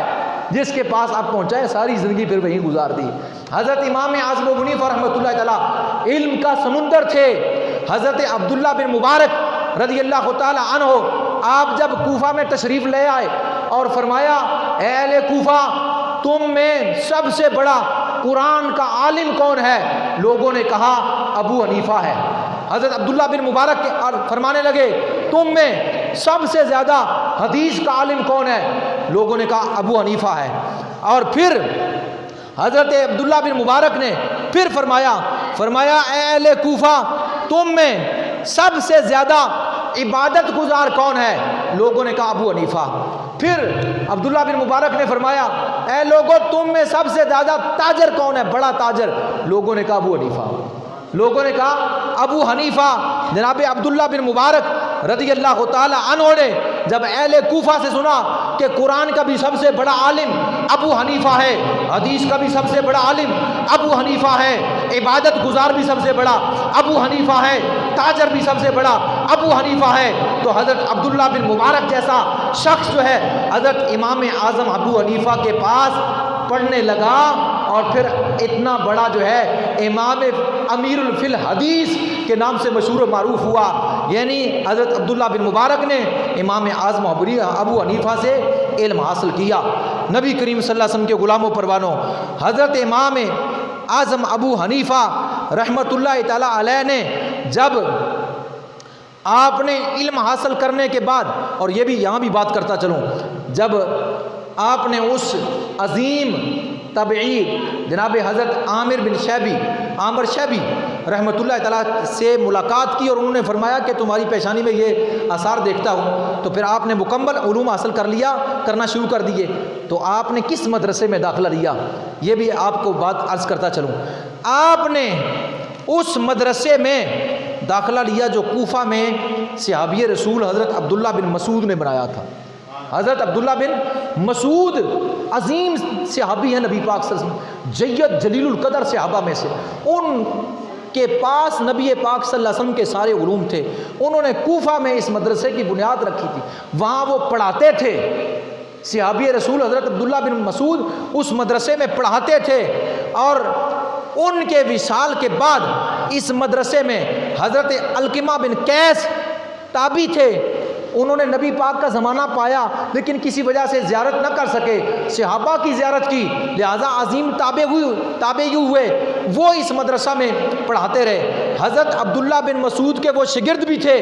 جس کے پاس اب پہنچا ہے، ساری زندگی پھر وہیں گزار دی۔ حضرت امام اعظم ابو حنیفہ رحمۃ اللہ تعالیٰ علم کا سمندر تھے۔ حضرت عبداللہ بن مبارک رضی اللہ تعالی عنہ آپ جب کوفہ میں تشریف لے آئے اور فرمایا، اے اہل کوفہ تم میں سب سے بڑا قرآن کا عالم کون ہے؟ لوگوں نے کہا ابو حنیفہ ہے۔ حضرت عبداللہ بن مبارک فرمانے لگے، تم میں سب سے زیادہ حدیث کا عالم کون ہے؟ لوگوں نے کہا ابو حنیفہ ہے۔ اور پھر حضرت عبداللہ بن مبارک نے پھر فرمایا اے اہل کوفہ تم میں سب سے زیادہ عبادت گزار کون ہے؟ لوگوں نے کہا ابو حنیفہ۔ پھر عبداللہ بن مبارک نے فرمایا، اے لوگوں تم میں سب سے زیادہ تاجر کون ہے، بڑا تاجر؟ لوگوں نے کہا ابو حنیفہ۔ لوگوں نے کہا ابو حنیفہ۔ جناب عبداللہ بن مبارک رضی اللہ تعالی عنہ نے جب اہل کوفہ سے سنا کہ قرآن کا بھی سب سے بڑا عالم ابو حنیفہ ہے، حدیث کا بھی سب سے بڑا عالم ابو حنیفہ ہے، عبادت گزار بھی سب سے بڑا ابو حنیفہ ہے، تاجر بھی سب سے بڑا ابو حنیفہ ہے، تو حضرت عبداللہ بن مبارک جیسا شخص جو ہے حضرت امام اعظم ابو حنیفہ کے پاس پڑھنے لگا، اور پھر اتنا بڑا جو ہے امام امیر الفی الحدیث کے نام سے مشہور و معروف ہوا۔ یعنی حضرت عبداللہ بن مبارک نے امام اعظم ابو حنیفہ سے علم حاصل کیا۔ نبی کریم صلی اللہ علیہ وسلم کے غلام و پروانوں، حضرت امام اعظم ابو حنیفہ رحمۃ اللہ تعالی علیہ نے جب آپ نے علم حاصل کرنے کے بعد، اور یہ بھی یہاں بھی بات کرتا چلوں، جب آپ نے اس عظیم تابعی جناب حضرت عامر شیبی رحمۃ اللہ تعالیٰ سے ملاقات کی اور انہوں نے فرمایا کہ تمہاری پیشانی میں یہ آثار دیکھتا ہوں، تو پھر آپ نے مکمل علوم حاصل کرنا شروع کر دیے۔ تو آپ نے کس مدرسے میں داخلہ لیا، یہ بھی آپ کو بات عرض کرتا چلوں۔ آپ نے اس مدرسے میں داخلہ لیا جو کوفہ میں صحابی رسول حضرت عبداللہ بن مسعود نے بنایا تھا۔ حضرت عبداللہ بن مسعود عظیم صحابی ہیں نبی پاک صلی اللہ علیہ وسلم، جید جلیل القدر صحابہ میں سے، ان کے پاس نبی پاک صلی اللہ علیہ وسلم کے سارے علوم تھے۔ انہوں نے کوفہ میں اس مدرسے کی بنیاد رکھی تھی، وہاں وہ پڑھاتے تھے۔ صحابی رسول حضرت عبداللہ بن مسعود اس مدرسے میں پڑھاتے تھے، اور ان کے وصال کے بعد اس مدرسے میں حضرت علقمہ بن قیس تابعی تھے۔ انہوں نے نبی پاک کا زمانہ پایا لیکن کسی وجہ سے زیارت نہ کر سکے، صحابہ کی زیارت کی، لہذا عظیم تابعی ہوئے، وہ اس مدرسہ میں پڑھاتے رہے۔ حضرت عبداللہ بن مسعود کے وہ شاگرد بھی تھے،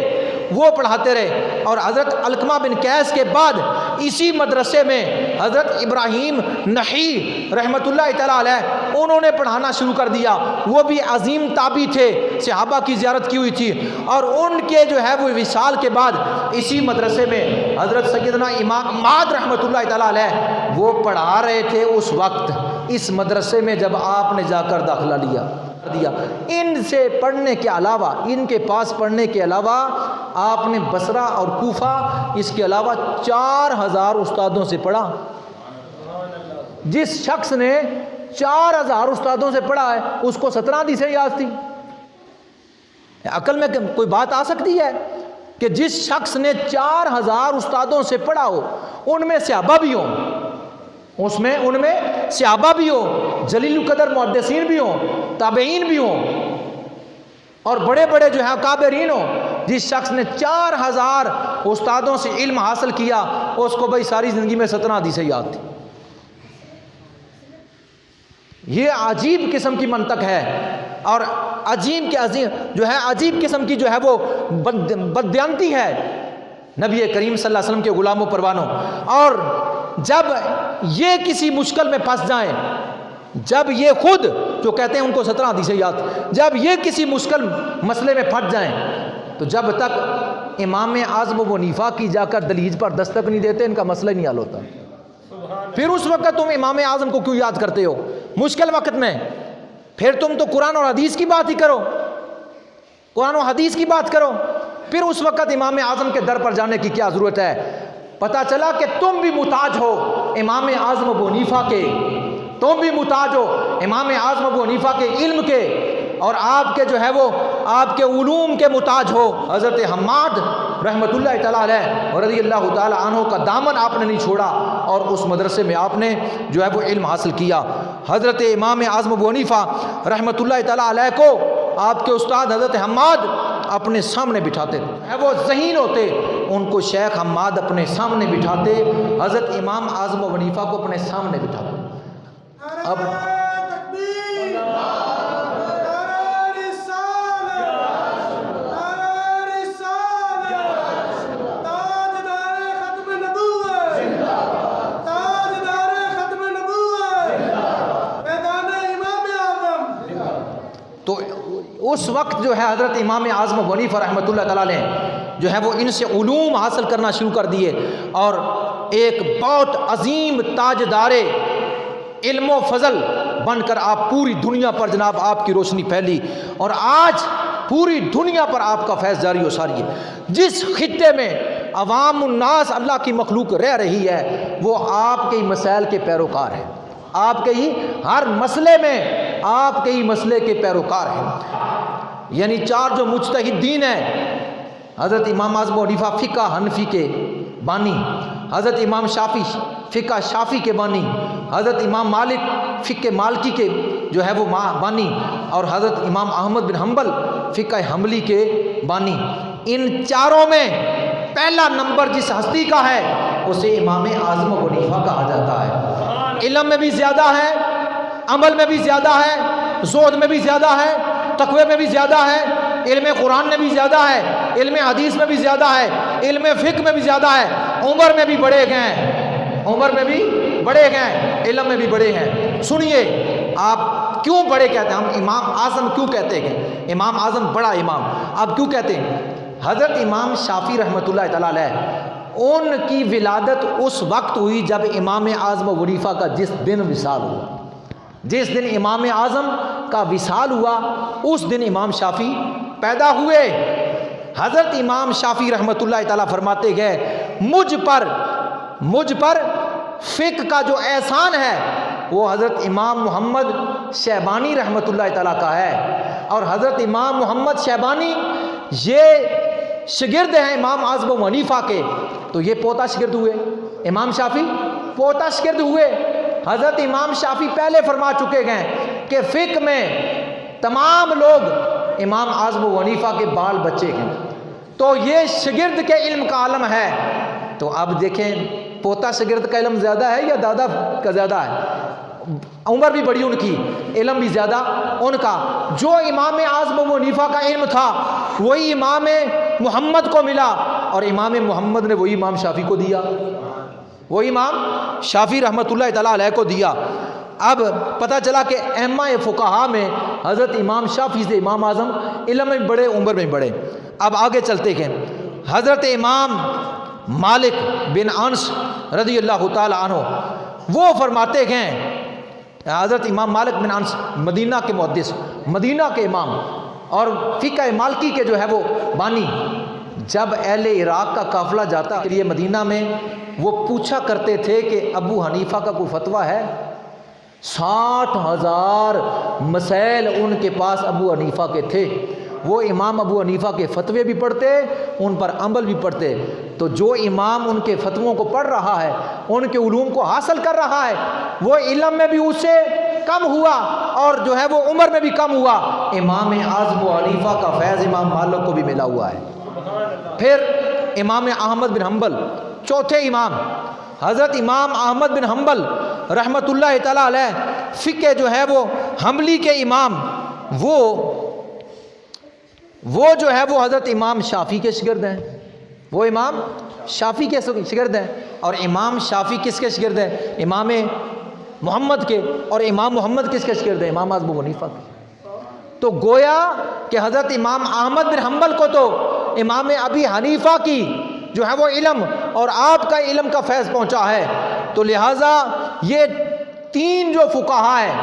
وہ پڑھاتے رہے۔ اور حضرت علقمہ بن قیس کے بعد اسی مدرسے میں حضرت ابراہیم نحی رحمۃ اللہ تعالیٰ علیہ انہوں نے پڑھانا شروع کر دیا، وہ بھی عظیم تابعی تھے، صحابہ کی زیارت کی ہوئی تھی۔ اور ان کے جو ہے وہ وصال کے بعد اسی مدرسے میں حضرت سیدنا امام احمد رحمۃ اللہ تعالیٰ علیہ وہ پڑھا رہے تھے اس وقت اس مدرسے میں جب آپ نے جا کر داخلہ لیا۔ ان سے پڑھنے کے علاوہ، ان کے پاس پڑھنے کے علاوہ آپ نے بصرہ اور کوفہ، اس کے علاوہ 4000 استادوں سے پڑھا۔ جس شخص نے 4000 استادوں سے پڑھا ہے اس کو 17 حدیثیں یاد تھی۔ عقل میں کوئی بات آ سکتی ہے کہ جس شخص نے 4000 استادوں سے پڑھا ہو، ان میں صحابہ بھی ہوں، ان میں صحابہ بھی ہوں، جلیل القدر محدثین بھی ہوں، تابعین بھی ہوں، اور بڑے بڑے جو ہیں کابرین ہوں۔ جس شخص نے 4000 استادوں سے علم حاصل کیا، اس کو بھائی ساری زندگی میں 17 حدیثیں یاد تھی۔ یہ عجیب قسم کی منطق ہے، اور عجیب قسم کی جو ہے وہ بددیانتی ہے نبی کریم صلی اللہ علیہ وسلم کے غلاموں پروانوں۔ اور جب یہ کسی مشکل میں پھنس جائیں، جب یہ خود جو کہتے ہیں ان کو 17 حدیثیں یاد، جب یہ کسی مشکل مسئلے میں پھنس جائیں تو جب تک امام اعظم ابو حنیفہ کی جا کر دلیج پر دستک نہیں دیتے ان کا مسئلہ ہی نہیں حل ہوتا۔ پھر اس وقت تم امام اعظم کو کیوں یاد کرتے ہو مشکل وقت میں؟ پھر تم تو قرآن اور حدیث کی بات ہی کرو، قرآن و حدیث کی بات کرو۔ پھر اس وقت امام اعظم کے در پر جانے کی کیا ضرورت ہے؟ پتہ چلا کہ تم بھی محتاج ہو امام اعظم ابو حنیفہ کے، تم بھی محتاج ہو امام اعظم ابو حنیفہ کے علم کے، اور آپ کے جو ہے وہ آپ کے علوم کے محتاج ہو۔ حضرت حماد رحمۃ اللہ تعالیٰ علیہ رضی اللہ تعالیٰ عنہ کا دامن آپ نے نہیں چھوڑا، اور اس مدرسے میں آپ نے جو ہے وہ علم حاصل کیا۔ حضرت امام اعظم ابو حنیفہ رحمۃ اللہ تعالیٰ علیہ کو آپ کے استاد حضرت حماد اپنے سامنے بٹھاتے تھے، وہ ذہین ہوتے، ان کو شیخ حماد اپنے سامنے بٹھاتے، حضرت امام اعظم ابو حنیفہ کو اپنے سامنے بٹھاتے۔ اب تو اس وقت جو ہے حضرت امام اعظم ابو حنیفہ رحمۃ اللہ تعالیٰ نے جو ہے وہ ان سے علوم حاصل کرنا شروع کر دیے، اور ایک بہت عظیم تاجدار علم و فضل بن کر آپ پوری دنیا پر جناب آپ کی روشنی پھیلی، اور آج پوری دنیا پر آپ کا فیض جاری و ساری ہے۔ جس خطے میں عوام الناس اللہ کی مخلوق رہ رہی ہے وہ آپ کے ہی مسائل کے پیروکار ہیں، آپ کے ہی ہر مسئلے میں آپ کے ہی مسئلے کے پیروکار ہیں۔ یعنی 4 جو مجتہد دین ہیں، حضرت امام اعظم ابو حنیفہ فقہ حنفی کے بانی، حضرت امام شافعی فقہ شافعی کے بانی، حضرت امام مالک فقہ مالکی کے جو ہے وہ بانی، اور حضرت امام احمد بن حنبل فقہ حنبلی کے بانی۔ ان 4 میں پہلا نمبر جس ہستی کا ہے اسے امام اعظم ابو حنیفہ کہا جاتا ہے۔ علم میں بھی زیادہ ہے، عمل میں بھی زیادہ ہے، زہد میں بھی زیادہ ہے، تقوی میں بھی زیادہ ہے، علم قرآن میں بھی زیادہ ہے، علم حدیث میں بھی زیادہ ہے، علم فقہ میں بھی زیادہ ہے، عمر میں بھی بڑے گئے ہیں، عمر میں بھی بڑے گئے ہیں، علم میں بھی بڑے ہیں۔ سنیے، آپ اب کیوں بڑے کہتے ہیں؟ ہم امام اعظم کیوں کہتے ہیں؟ امام اعظم بڑا امام، اب کیوں کہتے ہیں؟ حضرت امام شافعی رحمۃ اللہ تعالیٰ علیہ، ان کی ولادت اس وقت ہوئی جب امام اعظم ابو حنیفہ کا جس دن وصال ہوا، جس دن امام اعظم کا وصال ہوا اس دن امام شافعی پیدا ہوئے۔ حضرت امام شافعی رحمۃ اللہ تعالیٰ فرماتے گئے مجھ پر فقہ کا جو احسان ہے وہ حضرت امام محمد شیبانی رحمۃ اللہ تعالیٰ کا ہے، اور حضرت امام محمد شیبانی یہ شاگرد ہیں امام اعظم ابو حنیفہ کے، تو یہ پوتا شاگرد ہوئے، امام شافعی پوتا شاگرد ہوئے۔ حضرت امام شافعی پہلے فرما چکے گئے کہ فقہ میں تمام لوگ امام اعظم ابو حنیفہ کے بال بچے ہیں، تو یہ شاگرد کے علم کا عالم ہے۔ تو اب دیکھیں پوتا شاگرد کا علم زیادہ ہے یا دادا کا زیادہ ہے؟ عمر بھی بڑی ان کی، علم بھی زیادہ ان کا۔ جو امام اعظم ابو حنیفہ کا علم تھا وہی امام محمد کو ملا، اور امام محمد نے وہی امام شافعی کو دیا، وہی امام شافعی رحمۃ اللہ تعالیٰ علیہ کو دیا۔ اب پتہ چلا کہ ائمہ فقہا میں حضرت امام شافعی سے امام اعظم علم میں بڑے، عمر میں بڑے۔ اب آگے چلتے ہیں، حضرت امام مالک بن انس رضی اللہ تعالی عنہ وہ فرماتے ہیں، حضرت امام مالک بن انس مدینہ کے محدث، مدینہ کے امام اور فقہ مالکی کے جو ہے وہ بانی، جب اہل عراق کا قافلہ جاتا کہ یہ مدینہ میں، وہ پوچھا کرتے تھے کہ ابو حنیفہ کا کوئی فتویٰ ہے؟ 60,000 مسائل ان کے پاس ابو حنیفہ کے تھے، وہ امام ابو حنیفہ کے فتوے بھی پڑھتے، ان پر عمل بھی پڑھتے۔ تو جو امام ان کے فتووں کو پڑھ رہا ہے، ان کے علوم کو حاصل کر رہا ہے، وہ علم میں بھی اس سے کم ہوا اور جو ہے وہ عمر میں بھی کم ہوا۔ امام اعظم ابو حنیفہ کا فیض امام مالک کو بھی ملا ہوا ہے۔ پھر امام احمد بن حنبل، چوتھے امام، حضرت امام احمد بن حنبل رحمۃ اللہ تعالیٰ علیہ فقہ جو ہے وہ حنبلی کے امام، وہ جو ہے وہ حضرت امام شافعی کے شاگرد ہیں، وہ امام شافعی کے شاگرد ہیں۔ اور امام شافعی کس کے شاگرد ہیں؟ امام محمد کے، اور امام محمد کس کے شاگرد ہیں؟ امام اعظم ابو حنیفہ کے۔ تو گویا کہ حضرت امام احمد بن حنبل کو تو امام ابی حنیفہ کی جو ہے وہ علم اور آپ کا علم کا فیض پہنچا ہے، تو لہٰذا یہ تین جو فقہا ہیں،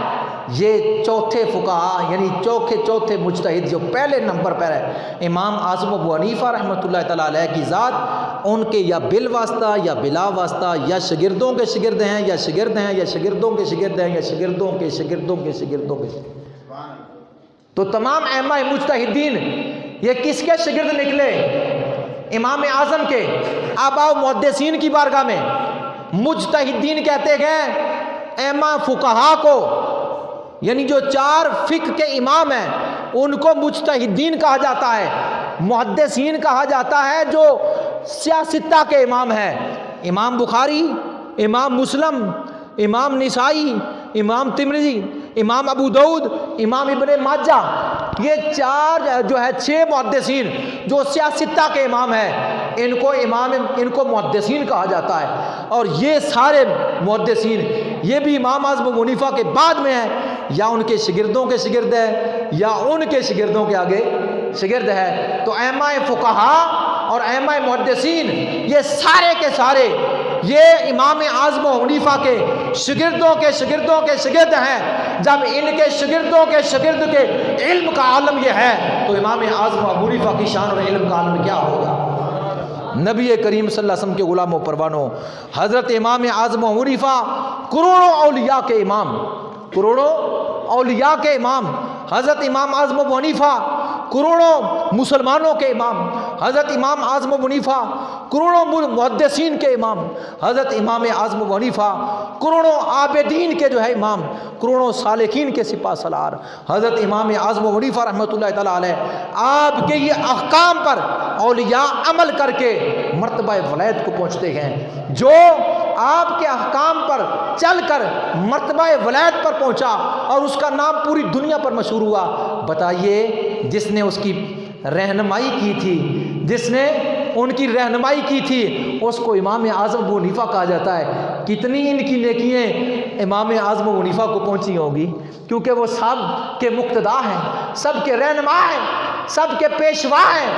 یہ چوتھے فقہا یعنی چوتھے مجتہد جو پہلے نمبر پر ہے، امام اعظم ابو حنیفہ رحمۃ اللہ تعالیٰ علیہ کی ذات، ان کے یا بالواسطہ یا بلا واسطہ یا شاگردوں کے شاگرد ہیں یا شاگرد ہیں یا شاگردوں کے شاگرد ہیں یا شاگردوں کے شاگردوں کے شاگردوں کے۔ تو تمام ائمہ مجتہدین یہ کس کے شاگرد نکلے؟ امام اعظم کے۔ اب آؤ محدثین کی بارگاہ میں، مجتہدین کہتے ہیں ائمہ فقہا کو، یعنی جو چار فقہ کے امام ہیں ان کو مجتہدین کہا جاتا ہے، محدثین کہا جاتا ہے جو سیاستہ کے امام ہیں، امام بخاری، امام مسلم، امام نسائی، امام ترمذی، امام ابو داؤد، امام ابن ماجہ، یہ چار جو ہے 6 محدثین جو سیاستہ کے امام ہیں، ان کو محدثین کہا جاتا ہے۔ اور یہ سارے محدثین یہ بھی امام اعظم ابو حنیفہ کے بعد میں ہیں، یا ان کے شاگردوں کے شاگرد ہے یا ان کے شاگردوں کے آگے شاگرد ہے۔ تو ائمہ فقہا اور ائمہ محدثین یہ سارے کے سارے یہ امام اعظم ابو حنیفہ کے شاگردوں کے شاگردوں کے شاگرد ہیں۔ جب ان کے شاگردوں کے شاگرد کے علم کا عالم یہ ہے تو امام اعظم ابو حنیفہ کی شان اور علم کا عالم کیا ہوگا؟ نبی کریم صلی اللہ علیہ وسلم کے غلام و پروانوں، حضرت امام اعظم ابو حنیفہ کروڑوں اولیاء کے امام، کروڑوں اولیاء کے امام، حضرت امام اعظم ابو حنیفہ کروڑوں مسلمانوں کے امام، حضرت امام اعظم ابو حنیفہ کروڑوں محدثین کے امام، حضرت امام اعظم ابو حنیفہ کروڑوں عابدین کے جو ہے امام، کروڑوں سالکین کے سپاہ سالار، حضرت امام اعظم ابو حنیفہ رحمۃ اللہ تعالیٰ علیہ آپ کے یہ احکام پر اولیاء عمل کر کے مرتبہ ولایت کو پہنچتے ہیں۔ جو آپ کے احکام پر چل کر مرتبہ ولایت پر پہنچا اور اس کا نام پوری دنیا پر مشہور ہوا، بتائیے جس نے اس کی رہنمائی کی تھی، جس نے ان کی رہنمائی کی تھی، اس کو امام اعظم ابو حنیفہ کہا جاتا ہے۔ کتنی ان کی نیکیاں امام اعظم ابو حنیفہ کو پہنچی ہوں گی، کیونکہ وہ سب کے مقتدا ہیں، سب کے رہنما ہیں، سب کے پیشوا ہیں۔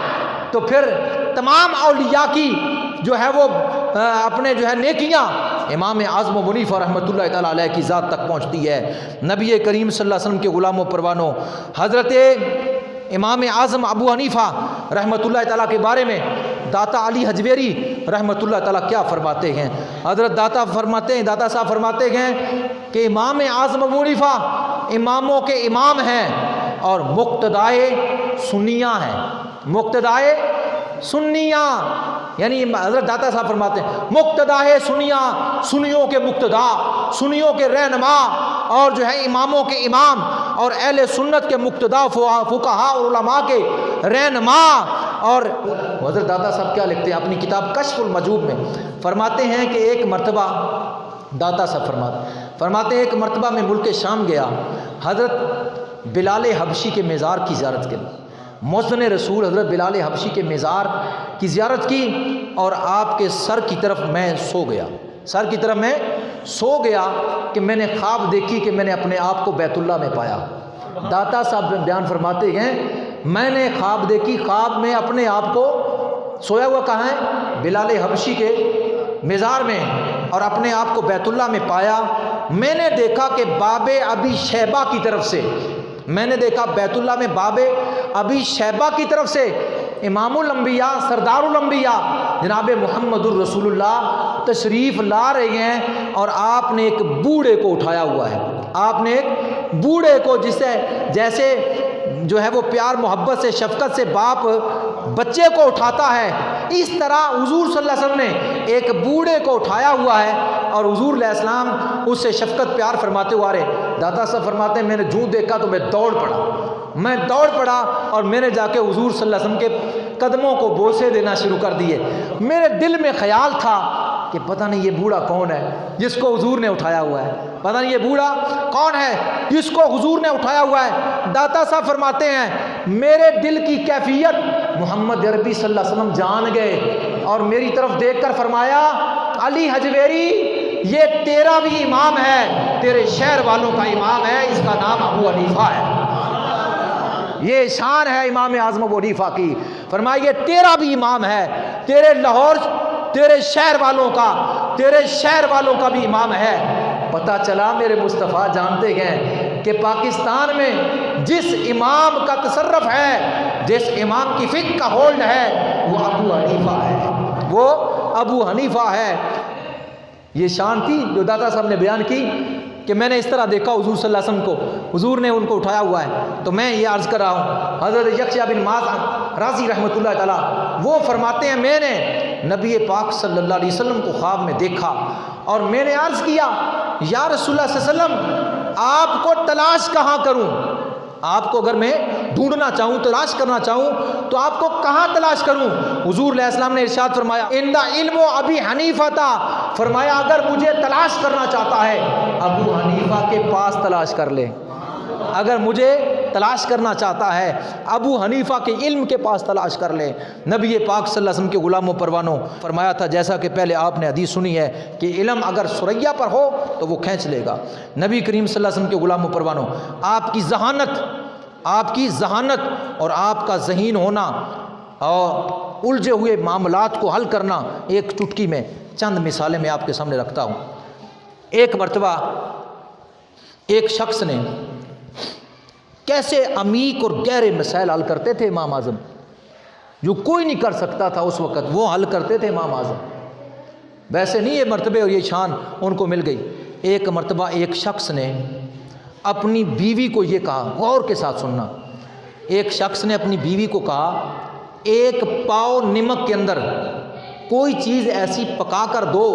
تو پھر تمام اولیاء کی جو ہے وہ اپنے جو ہے نیکیاں امام اعظم ابو حنیفہ رحمۃ اللہ تعالیٰ علیہ کی ذات تک پہنچتی ہے۔ نبی کریم صلی اللہ علیہ وسلم کے غلام و پروانوں، حضرت امام اعظم ابو حنیفہ رحمۃ اللہ تعالیٰ کے بارے میں داتا علی حجویری رحمۃ اللہ تعالیٰ کیا فرماتے ہیں؟ حضرت داتا صاحب فرماتے ہیں کہ امام اعظم ابو حنیفہ اماموں کے امام ہیں اور مقتدائے سنیہ ہیں، مقتدائے سنیہ، یعنی حضرت داتا صاحب فرماتے ہیں مقتدائے سنیہ، سنیوں کے مقتدا، سنیوں کے رہنما، اور جو ہے اماموں کے امام اور اہل سنت کے مقتدا، فقہاء اور علماء کے رہنما۔ اور حضرت داتا صاحب کیا لکھتے ہیں اپنی کتاب کشف المجوب میں؟ فرماتے ہیں کہ ایک مرتبہ داتا صاحب فرماتے ہیں ایک مرتبہ میں ملک شام گیا، حضرت بلال حبشی کے مزار کی زیارت کے لیے، مؤذن رسول حضرت بلال حبشی کے مزار کی زیارت کی، اور آپ کے سر کی طرف میں سو گیا کہ میں نے خواب دیکھی کہ میں نے اپنے آپ کو بیت اللہ میں پایا۔ داتا صاحب بیان فرماتے ہیں میں نے خواب دیکھی، خواب میں اپنے آپ کو سویا ہوا کہاں ہے؟ بلال حبشی کے مزار میں، اور اپنے آپ کو بیت اللہ میں پایا۔ میں نے دیکھا کہ باب ابی شیبہ کی طرف سے، میں نے دیکھا بیت اللہ میں باب ابی شیبہ کی طرف سے امام الانبیاء سردار الانبیاء جناب محمد الرسول اللہ تشریف لا رہے ہیں، اور آپ نے ایک بوڑھے کو اٹھایا ہوا ہے، آپ نے ایک بوڑھے کو جیسے جو ہے وہ پیار محبت سے شفقت سے باپ بچے کو اٹھاتا ہے، اس طرح حضور صلی اللہ علیہ وسلم نے ایک بوڑھے کو اٹھایا ہوا ہے، اور حضور علیہ السلام اس سے شفقت پیار فرماتے ہوئے آ رہے۔ داتا صاحب فرماتے ہیں میں نے جو دیکھا تو میں دوڑ پڑا اور میں نے جا کے حضور صلی اللہ علیہ وسلم کے قدموں کو بوسے دینا شروع کر دیے۔ میرے دل میں خیال تھا کہ پتہ نہیں یہ بوڑھا کون ہے جس کو حضور نے اٹھایا ہوا ہے، پتہ نہیں یہ بوڑھا کون ہے جس کو حضور نے اٹھایا ہوا ہے۔ داتا صاحب فرماتے ہیں میرے دل کی کیفیت محمد عربی صلی اللہ علیہ وسلم جان گئے، اور میری طرف دیکھ کر فرمایا علی حجویری یہ تیرا بھی امام ہے، تیرے شہر والوں کا امام ہے، اس کا نام ابو حنیفہ ہے۔ یہ شان ہے امام اعظم ابو حنیفہ کی، فرمایا یہ تیرا بھی امام ہے، تیرے لاہور تیرے شہر والوں کا بھی امام ہے۔ پتہ چلا میرے مصطفیٰ جانتے گئے کہ پاکستان میں جس امام کا تصرف ہے، جس امام کی فقہ کا ہولڈ ہے، وہ ابو حنیفہ ہے، یہ شان تھی جو داتا صاحب نے بیان کی کہ میں نے اس طرح دیکھا حضور صلی اللہ علیہ وسلم کو، حضور نے ان کو اٹھایا ہوا ہے۔ تو میں یہ عرض کر رہا ہوں حضرت یکشا بن معاذ راضی رحمۃ اللہ تعالیٰ وہ فرماتے ہیں میں نے نبی پاک صلی اللہ علیہ وسلم کو خواب میں دیکھا، اور میں نے عرض کیا یا رسول اللہ صلی اللہ علیہ وسلم آپ کو تلاش کہاں کروں؟ آپ کو اگر میں ڈھونڈنا چاہوں، تلاش کرنا چاہوں تو آپ کو کہاں تلاش کروں؟ حضور علیہ السلام نے ارشاد فرمایا ان دا علم ابی حنیفہ تھا، فرمایا اگر مجھے تلاش کرنا چاہتا ہے ابو حنیفہ کے پاس تلاش کر لے، اگر مجھے تلاش کرنا چاہتا ہے ابو حنیفہ کے علم کے پاس تلاش کر لے۔ نبی پاک صلی اللہ علیہ وسلم کے غلام و پروانوں فرمایا تھا جیسا کہ پہلے آپ نے حدیث سنی ہے کہ علم اگر سریا پر ہو تو وہ کھینچ لے گا۔ نبی کریم صلی اللہ علیہ وسلم کے غلام و پروانوں آپ کی ذہانت اور آپ کا ذہین ہونا اور الجھے ہوئے معاملات کو حل کرنا ایک چٹکی میں چند مثالیں میں آپ کے سامنے رکھتا ہوں۔ ایک مرتبہ ایک شخص نے کیسے عمیق اور گہرے مسائل حل کرتے تھے امام اعظم، جو کوئی نہیں کر سکتا تھا اس وقت، وہ حل کرتے تھے امام اعظم۔ ویسے نہیں یہ مرتبے اور یہ شان ان کو مل گئی۔ ایک مرتبہ ایک شخص نے اپنی بیوی کو یہ کہا، غور کے ساتھ سننا، ایک شخص نے اپنی بیوی کو کہا ایک پاؤ نمک کے اندر کوئی چیز ایسی پکا کر دو،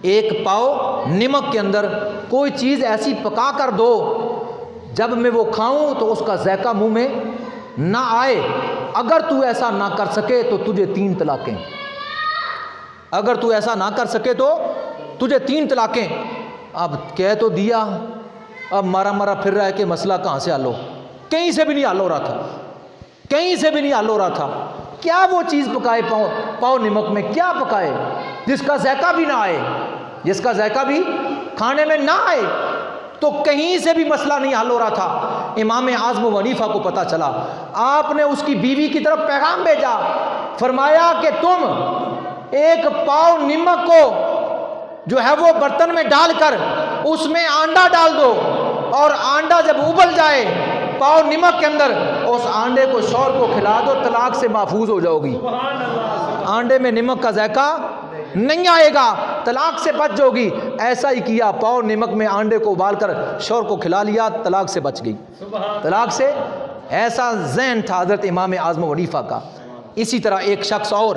ایک پاؤ نمک کے اندر کوئی چیز ایسی پکا کر دو جب میں وہ کھاؤں تو اس کا ذائقہ منہ میں نہ آئے، اگر تو ایسا نہ کر سکے تو تجھے 3 طلاقیں، اگر تو ایسا نہ کر سکے تو تجھے 3 طلاقیں۔ اب کہہ تو دیا، اب مارا پھر رہا ہے کہ مسئلہ کہاں سے حل ہو، کہیں سے بھی نہیں حل ہو رہا تھا، کیا وہ چیز پکائے پاؤ نمک میں، کیا پکائے جس کا ذائقہ بھی نہ آئے، کھانے میں نہ آئے تو کہیں سے بھی مسئلہ نہیں حل ہو رہا تھا۔ امام اعظم ابو حنیفہ کو پتہ چلا، آپ نے اس کی بیوی کی طرف پیغام بھیجا، فرمایا کہ تم ایک پاؤ نمک کو جو ہے وہ برتن میں ڈال کر اس میں آنڈا ڈال دو، اور آنڈا جب ابل جائے پاؤ نمک کے اندر، اس آنڈے کو شوہر کو کھلا دو، طلاق سے محفوظ ہو جاؤ گی۔ آنڈے میں نمک کا ذائقہ نہیں آئے گا، طلاق سے بچ جاؤ گی۔ ایسا ہی کیا، پاؤ نمک میں آنڈے کو ابال کر شوہر کو کھلا لیا، طلاق سے بچ گئی۔ طلاق سے ایسا ذہن تھا حضرت امام اعظم ابو حنیفہ کا۔ اسی طرح ایک شخص اور،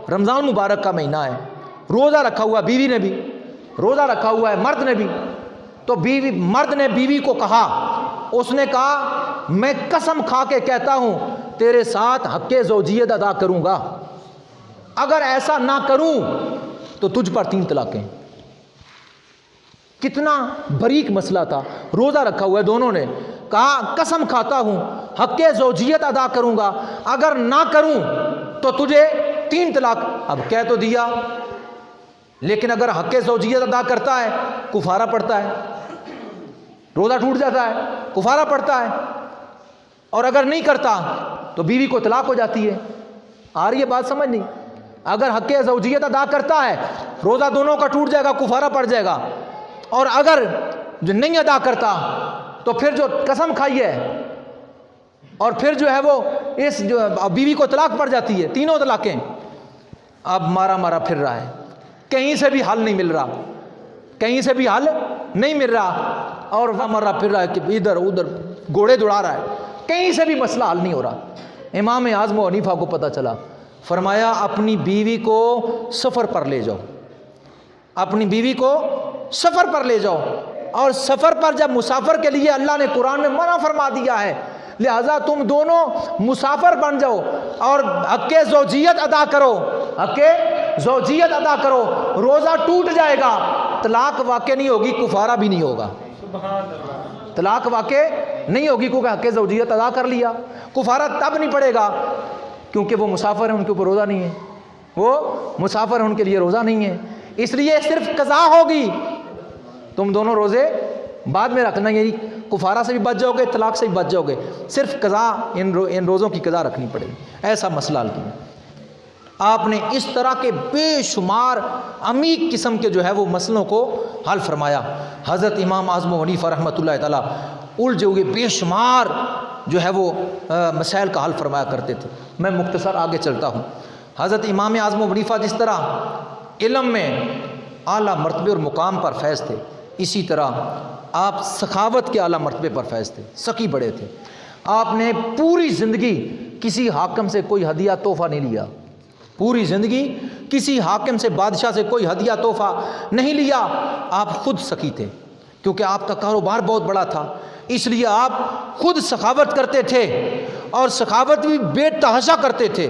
رمضان مبارک کا مہینہ ہے، روزہ رکھا ہوا، بیوی نے بھی روزہ رکھا ہوا ہے، مرد نے بھی، تو مرد نے بیوی کو کہا، اس نے کہا میں قسم کھا کے کہتا ہوں تیرے ساتھ حق زوجیت ادا کروں گا، اگر ایسا نہ کروں تو تجھ پر 3 طلاقیں۔ کتنا باریک مسئلہ تھا، روزہ رکھا ہوا ہے دونوں نے، کہا قسم کھاتا ہوں حق زوجیت ادا کروں گا، اگر نہ کروں تو تجھے 3 طلاق۔ اب کہہ تو دیا، لیکن اگر حق زوجیت ادا کرتا ہے کفارہ پڑتا ہے، روزہ ٹوٹ جاتا ہے، کفارہ پڑتا ہے، اور اگر نہیں کرتا تو بیوی کو طلاق ہو جاتی ہے۔ آ رہی ہے بات سمجھ نہیں؟ اگر حق زوجیت ادا کرتا ہے روزہ دونوں کا ٹوٹ جائے گا، کفارہ پڑ جائے گا، اور اگر جو نہیں ادا کرتا تو پھر جو قسم کھائی ہے اور پھر جو ہے وہ اس جو بیوی کو طلاق پڑ جاتی ہے، 3 طلاقیں۔ اب مارا پھر رہا ہے، کہیں سے بھی حل نہیں مل رہا، کہیں سے بھی حل نہیں مل رہا، اور مرا پھر رہا ہے کہ ادھر ادھر گھوڑے دوڑا رہا ہے، کہیں سے بھی مسئلہ حل نہیں ہو رہا۔ امام اعظم ابو حنیفہ کو پتہ چلا، فرمایا اپنی بیوی کو سفر پر لے جاؤ، اپنی بیوی کو سفر پر لے جاؤ، اور سفر پر جب مسافر کے لیے اللہ نے قرآن میں منع فرما دیا ہے، لہذا تم دونوں مسافر بن جاؤ اور حق زوجیت ادا کرو، حق زوجیت ادا کرو۔ روزہ ٹوٹ جائے گا، طلاق واقع نہیں ہوگی، کفارہ بھی نہیں ہوگا، طلاق واقع نہیں ہوگی کیونکہ حق زوجیت ادا کر لیا۔ کفارہ تب نہیں پڑے گا کیونکہ وہ مسافر ہیں، ان کے اوپر روزہ نہیں ہے، وہ مسافر ہیں، ان کے لیے روزہ نہیں ہے، اس لیے صرف قضا ہوگی، تم دونوں روزے بعد میں رکھنا، یعنی کفارہ سے بھی بچ جاؤ گے، طلاق سے بھی بچ جاؤ گے، صرف قضا ان روزوں کی قضا رکھنی پڑے گی۔ ایسا مسئلہ حل کیا آپ نے، اس طرح کے بے شمار عمیق قسم کے جو ہے وہ مسئلوں کو حل فرمایا۔ حضرت امام اعظم ابو حنیفہ رحمۃ اللہ تعالیٰ الجھے ہوئے بے شمار جو ہے وہ مسائل کا حل فرمایا کرتے تھے۔ میں مختصر آگے چلتا ہوں۔ حضرت امام اعظم ابو حنیفہ جس طرح علم میں اعلیٰ مرتبے اور مقام پر فیض تھے، اسی طرح آپ سخاوت کے اعلیٰ مرتبے پر فیض تھے، سخی بڑے تھے۔ آپ نے پوری زندگی کسی حاکم سے کوئی ہدیہ تحفہ نہیں لیا، پوری زندگی کسی حاکم سے، بادشاہ سے کوئی ہدیہ تحفہ نہیں لیا۔ آپ خود سخی تھے کیونکہ آپ کا کاروبار بہت بڑا تھا، اس لیے آپ خود سخاوت کرتے تھے، اور سخاوت بھی بے تحاشا کرتے تھے،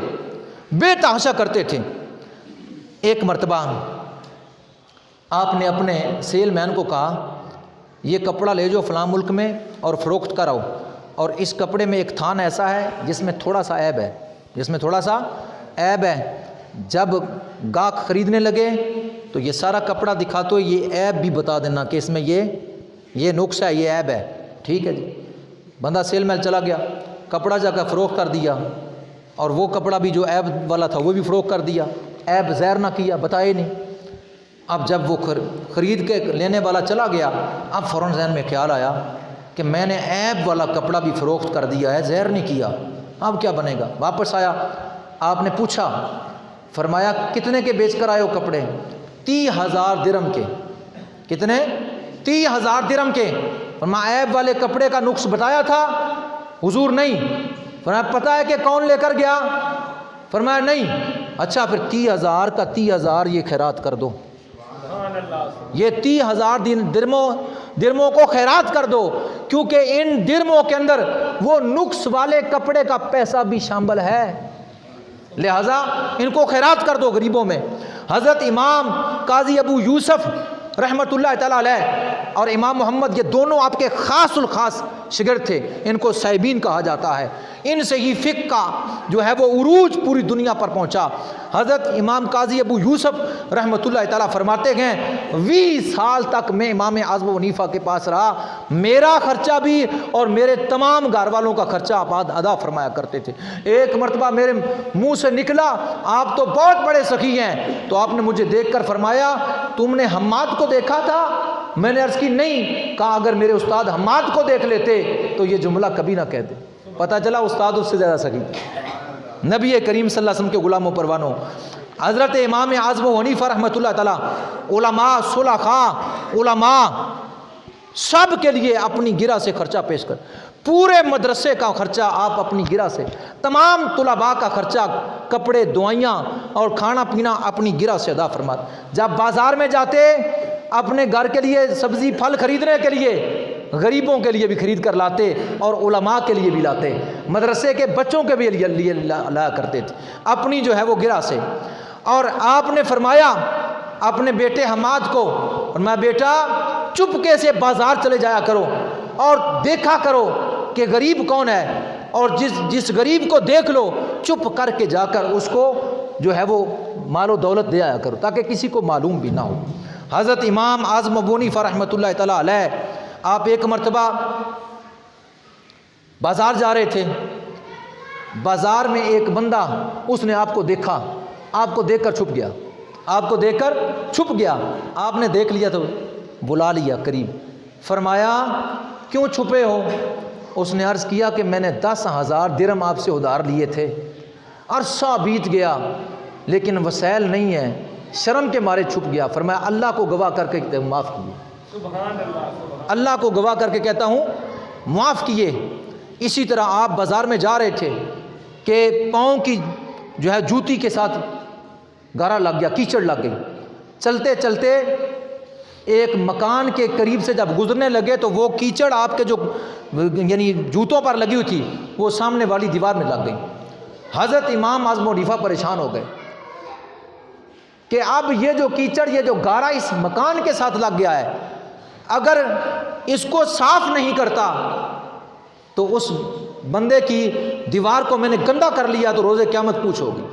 بے تحاشا کرتے تھے۔ ایک مرتبہ آپ نے اپنے سیل مین کو کہا یہ کپڑا لے جاؤ فلاں ملک میں اور فروخت کراؤ، اور اس کپڑے میں ایک تھان ایسا ہے جس میں تھوڑا سا عیب ہے، جس میں تھوڑا سا عیب ہے، جب گاہک خریدنے لگے تو یہ سارا کپڑا دکھا تو یہ عیب بھی بتا دینا کہ اس میں یہ نقص ہے، یہ عیب ہے۔ ٹھیک ہے جی، بندہ سیل مین چلا گیا، کپڑا جا کر فروخت کر دیا، اور وہ کپڑا بھی جو عیب والا تھا وہ بھی فروخت کر دیا، عیب ظاہر نہ کیا، بتائے نہیں۔ اب جب وہ خرید کے لینے والا چلا گیا، اب فوراً ذہن میں خیال آیا کہ میں نے عیب والا کپڑا بھی فروخت کر دیا ہے، ظاہر نہیں کیا، اب کیا بنے گا؟ واپس آیا، آپ نے پوچھا، فرمایا کتنے کے بیچ کر آئے ہو کپڑے؟ 30,000 درہم کے۔ کتنے؟ 30,000 درہم کے۔ فرمایا عیب والے کپڑے کا نقص بتایا تھا؟ حضور نہیں۔ فرمایا پتہ ہے کہ کون لے کر گیا؟ فرمایا نہیں۔ اچھا پھر 30,000 کا 30,000 یہ خیرات کر دو، یہ 30,000 درموں کو خیرات کر دو، کیونکہ ان درموں کے اندر وہ نقص والے کپڑے کا پیسہ بھی شامل ہے، لہذا ان کو خیرات کر دو غریبوں میں۔ حضرت امام قاضی ابو یوسف رحمۃ اللہ تعالیٰ علیہ اور امام محمد، یہ دونوں آپ کے خاص الخاص شاگرد تھے، ان کو صاحبین کہا جاتا ہے۔ ان سے ہی فقہ کا جو ہے وہ عروج پوری دنیا پر پہنچا۔ حضرت امام قاضی ابو یوسف رحمۃ اللہ تعالیٰ فرماتے ہیں 20 سال تک میں امام اعظم ابو حنیفہ کے پاس رہا، میرا خرچہ بھی اور میرے تمام گھر والوں کا خرچہ آپ ادا فرمایا کرتے تھے۔ ایک مرتبہ میرے منہ سے نکلا آپ تو بہت بڑے سخی ہیں، تو آپ نے مجھے دیکھ کر فرمایا تم نے حماد کو دیکھا تھا؟ میں نے عرض کی نہیں۔ کہا اگر میرے استاد حماد کو دیکھ لیتے تو یہ جملہ کبھی نہ کہتے۔ پتہ چلا استاد اس سے زیادہ سخی۔ نبی کریم صلی اللہ علیہ وسلم کے غلاموں پروانوں، حضرت امام اعظم ابو حنیفہ رحمۃ اللہ تعالیٰ علماء، صلحاء، علماء سب کے لیے اپنی گرہ سے خرچہ پیش کر، پورے مدرسے کا خرچہ آپ اپنی گرہ سے، تمام طلباء کا خرچہ، کپڑے، دوائیاں اور کھانا پینا اپنی گرہ سے ادا فرماتے۔ جب بازار میں جاتے اپنے گھر کے لیے سبزی پھل خریدنے کے لیے غریبوں کے لیے بھی خرید کر لاتے اور علماء کے لیے بھی لاتے، مدرسے کے بچوں کے بھی لیے لایا کرتے تھے اپنی جو ہے وہ گرہ سے۔ اور آپ نے فرمایا اپنے بیٹے حماد کو، فرمایا بیٹا چپکے سے بازار چلے جایا کرو اور دیکھا کرو کہ غریب کون ہے، اور جس غریب کو دیکھ لو چپ کر کے جا کر اس کو جو ہے وہ مال و دولت دے آیا کرو تاکہ کسی کو معلوم بھی نہ ہو۔ حضرت امام اعظم ابو حنیفہ رحمۃ اللہ تعالیٰ علیہ، آپ ایک مرتبہ بازار جا رہے تھے، بازار میں ایک بندہ اس نے آپ کو دیکھا، آپ کو دیکھ کر چھپ گیا، آپ کو دیکھ کر چھپ گیا۔ آپ نے دیکھ لیا تو بلا لیا قریب، فرمایا کیوں چھپے ہو؟ اس نے عرض کیا کہ میں نے 10,000 درہم آپ سے ادھار لیے تھے، عرصہ بیت گیا لیکن وسائل نہیں ہے، شرم کے مارے چھپ گیا۔ فرمایا اللہ کو گواہ کر کے معاف کیے، اللہ کو گواہ کر کے کہتا ہوں معاف کیے۔ اسی طرح آپ بازار میں جا رہے تھے کہ پاؤں کی جو ہے جوتی کے ساتھ گارا لگ گیا، کیچڑ لگ گئی، چلتے چلتے ایک مکان کے قریب سے جب گزرنے لگے تو وہ کیچڑ آپ کے جو یعنی جوتوں پر لگی ہوئی تھی وہ سامنے والی دیوار میں لگ گئی۔ حضرت امام اعظم ابو حنیفہ پریشان ہو گئے کہ اب یہ جو کیچڑ، یہ جو گارا اس مکان کے ساتھ لگ گیا ہے، اگر اس کو صاف نہیں کرتا تو اس بندے کی دیوار کو میں نے گندا کر لیا تو روز قیامت پوچھ ہوگی،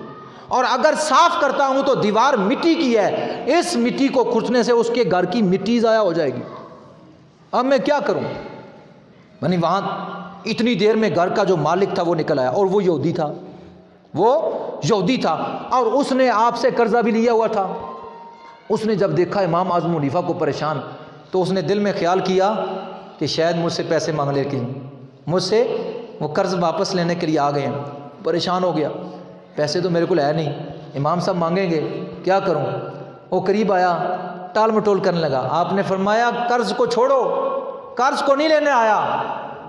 اور اگر صاف کرتا ہوں تو دیوار مٹی کی ہے، اس مٹی کو کھرچنے سے اس کے گھر کی مٹی ضائع ہو جائے گی، اب میں کیا کروں؟ یعنی وہاں اتنی دیر میں گھر کا جو مالک تھا وہ نکل آیا، اور وہ یہودی تھا، وہ یہودی تھا اور اس نے آپ سے قرضہ بھی لیا ہوا تھا۔ اس نے جب دیکھا امام اعظم ابو حنیفہ کو پریشان تو اس نے دل میں خیال کیا کہ شاید مجھ سے پیسے مانگ لے کے مجھ سے وہ قرض واپس لینے کے لیے آ گئے ہیں۔ پریشان ہو گیا، پیسے تو میرے کو ہے نہیں، امام صاحب مانگیں گے، کیا کروں؟ وہ قریب آیا، ٹال مٹول کرنے لگا۔ آپ نے فرمایا قرض کو چھوڑو، قرض کو نہیں لینے آیا،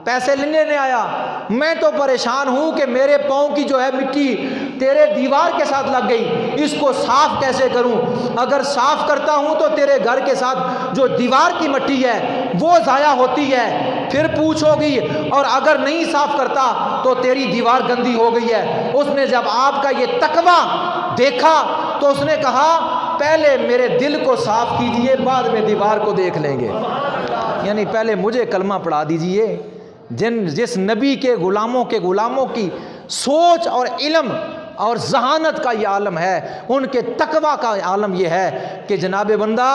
پیسے لینے آیا، میں تو پریشان ہوں کہ میرے پاؤں کی جو ہے مٹی تیرے دیوار کے ساتھ لگ گئی، اس کو صاف کیسے کروں؟ اگر صاف کرتا ہوں تو تیرے گھر کے ساتھ جو دیوار کی مٹی ہے وہ ضائع ہوتی ہے، پھر پوچھو گی، اور اگر نہیں صاف کرتا تو تیری دیوار گندی ہو گئی ہے۔ اس نے جب آپ کا یہ تقویٰ دیکھا تو اس نے کہا پہلے میرے دل کو صاف کیجئے، بعد میں دیوار کو دیکھ لیں گے، یعنی پہلے مجھے کلمہ پڑھا دیجئے۔ جس نبی کے غلاموں کی سوچ اور علم اور ذہانت کا یہ عالم ہے، ان کے تقویٰ کا عالم یہ ہے کہ جناب بندہ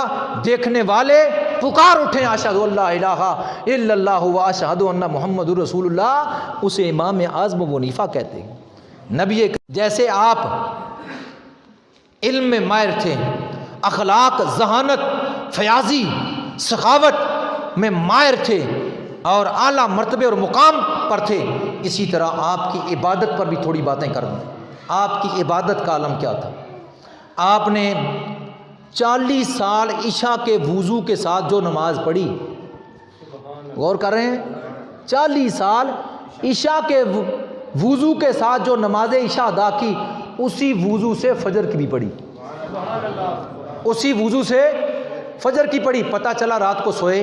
دیکھنے والے پکار اٹھیں اشہد اللہ الہ الا اللہ و اشہد ان محمد رسول اللہ، اسے امام اعظم ابو حنیفہ کہتے ہیں۔ نبی جیسے آپ علم میں ماہر تھے، اخلاق، ذہانت، فیاضی، سخاوت میں ماہر تھے اور اعلیٰ مرتبے اور مقام پر تھے، اسی طرح آپ کی عبادت پر بھی تھوڑی باتیں کر دیں۔ آپ کی عبادت کا عالم کیا تھا؟ آپ نے 40 سال عشاء کے وضو کے ساتھ جو نماز پڑھی، غور کر رہے ہیں، 40 سال عشاء کے وضو کے ساتھ جو نماز عشاء ادا کی، اسی وضو سے فجر کی بھی پڑھی، اسی وضو سے فجر کی پڑھی۔ پتہ چلا رات کو سوئے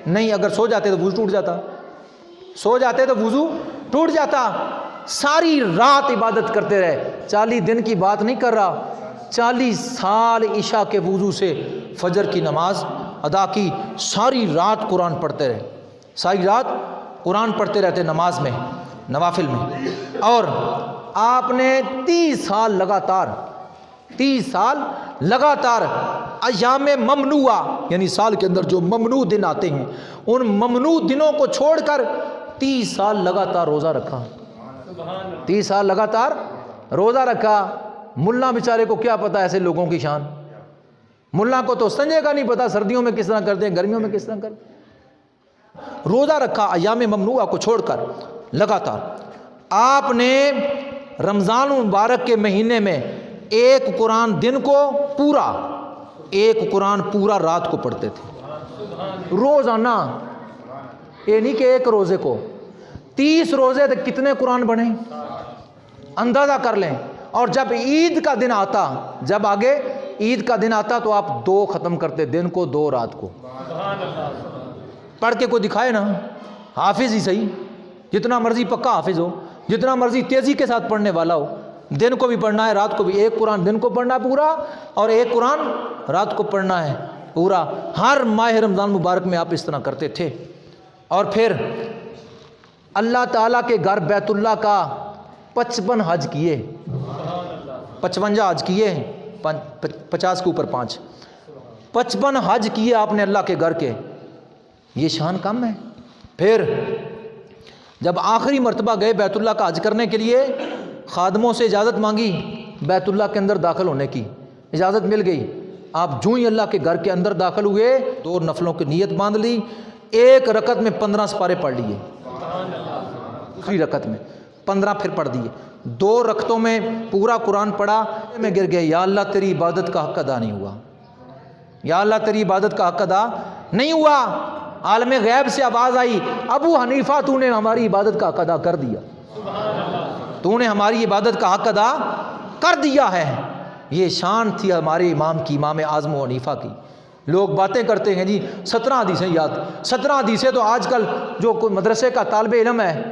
نہیں، اگر سو جاتے تو وضو ٹوٹ جاتا، سو جاتے تو وضو ٹوٹ جاتا، ساری رات عبادت کرتے رہے۔ 40 دن کی بات نہیں کر رہا، 40 سال عشاء کے وضو سے فجر کی نماز ادا کی، ساری رات قرآن پڑھتے رہے، ساری رات قرآن پڑھتے رہتے نماز میں، نوافل میں۔ اور آپ نے 30 سال لگاتار ایام ممنوعہ، یعنی سال کے اندر جو ممنوع دن آتے ہیں، ان ممنوع دنوں کو چھوڑ کر 30 سال لگاتار روزہ رکھا، 30 سال لگاتار روزہ رکھا۔ ملا بیچارے کو کیا پتا ایسے لوگوں کی شان، ملا کو تو سنجے کا نہیں پتا سردیوں میں کس طرح کرتے ہیں، گرمیوں میں کس طرح کرتے ہیں۔ روزہ رکھا ایام ممنوعہ کو چھوڑ کر لگاتار۔ آپ نے رمضان مبارک کے مہینے میں ایک قرآن دن کو پورا، ایک قرآن پورا رات کو پڑھتے تھے روزانہ۔ یہ نہیں کہ ایک روزے کو، 30 روزے تک کتنے قرآن بنے اندازہ کر لیں۔ اور جب عید کا دن آتا، جب آگے عید کا دن آتا تو آپ 2 ختم کرتے، دن کو 2 رات کو۔ پڑھ کے کوئی دکھائے نا، حافظ ہی صحیح، جتنا مرضی پکا حافظ ہو، جتنا مرضی تیزی کے ساتھ پڑھنے والا ہو، دن کو بھی پڑھنا ہے رات کو بھی، ایک قرآن دن کو پڑھنا ہے پورا اور ایک قرآن رات کو پڑھنا ہے پورا۔ ہر ماہ رمضان مبارک میں آپ اس طرح کرتے تھے۔ اور پھر اللہ تعالیٰ کے گھر بیت اللہ کا 55 حج کیے، 55 حج کیے، 50 کے اوپر 5، 55 حج کیے آپ نے اللہ کے گھر کے۔ یہ شان کم ہے؟ پھر جب آخری مرتبہ گئے بیت اللہ کا حج کرنے کے لیے، خادموں سے اجازت مانگی بیت اللہ کے اندر داخل ہونے کی، اجازت مل گئی۔ آپ جو ہی اللہ کے گھر کے اندر داخل ہوئے، 2 نفلوں کی نیت باندھ لی، ایک رکعت میں 15 سپارے پڑھ لیے، دوسری رکعت میں 15 پھر پڑھ دیے، 2 رکعتوں میں پورا قرآن پڑھا، میں گر گئے، یا اللہ تیری عبادت کا حق ادا نہیں ہوا، یا اللہ تیری عبادت کا حق ادا نہیں ہوا۔ عالم غیب سے آواز آئی، ابو حنیفہ تو نے ہماری عبادت کا حق ادا کر دیا، تو نے ہماری عبادت کا حق ادا کر دیا ہے۔ یہ شان تھی ہمارے امام کی، امام اعظم و حنیفہ کی۔ لوگ باتیں کرتے ہیں جی 17 حدیثیں یاد، 17 حدیثیں تو آج کل جو کوئی مدرسے کا طالب علم ہے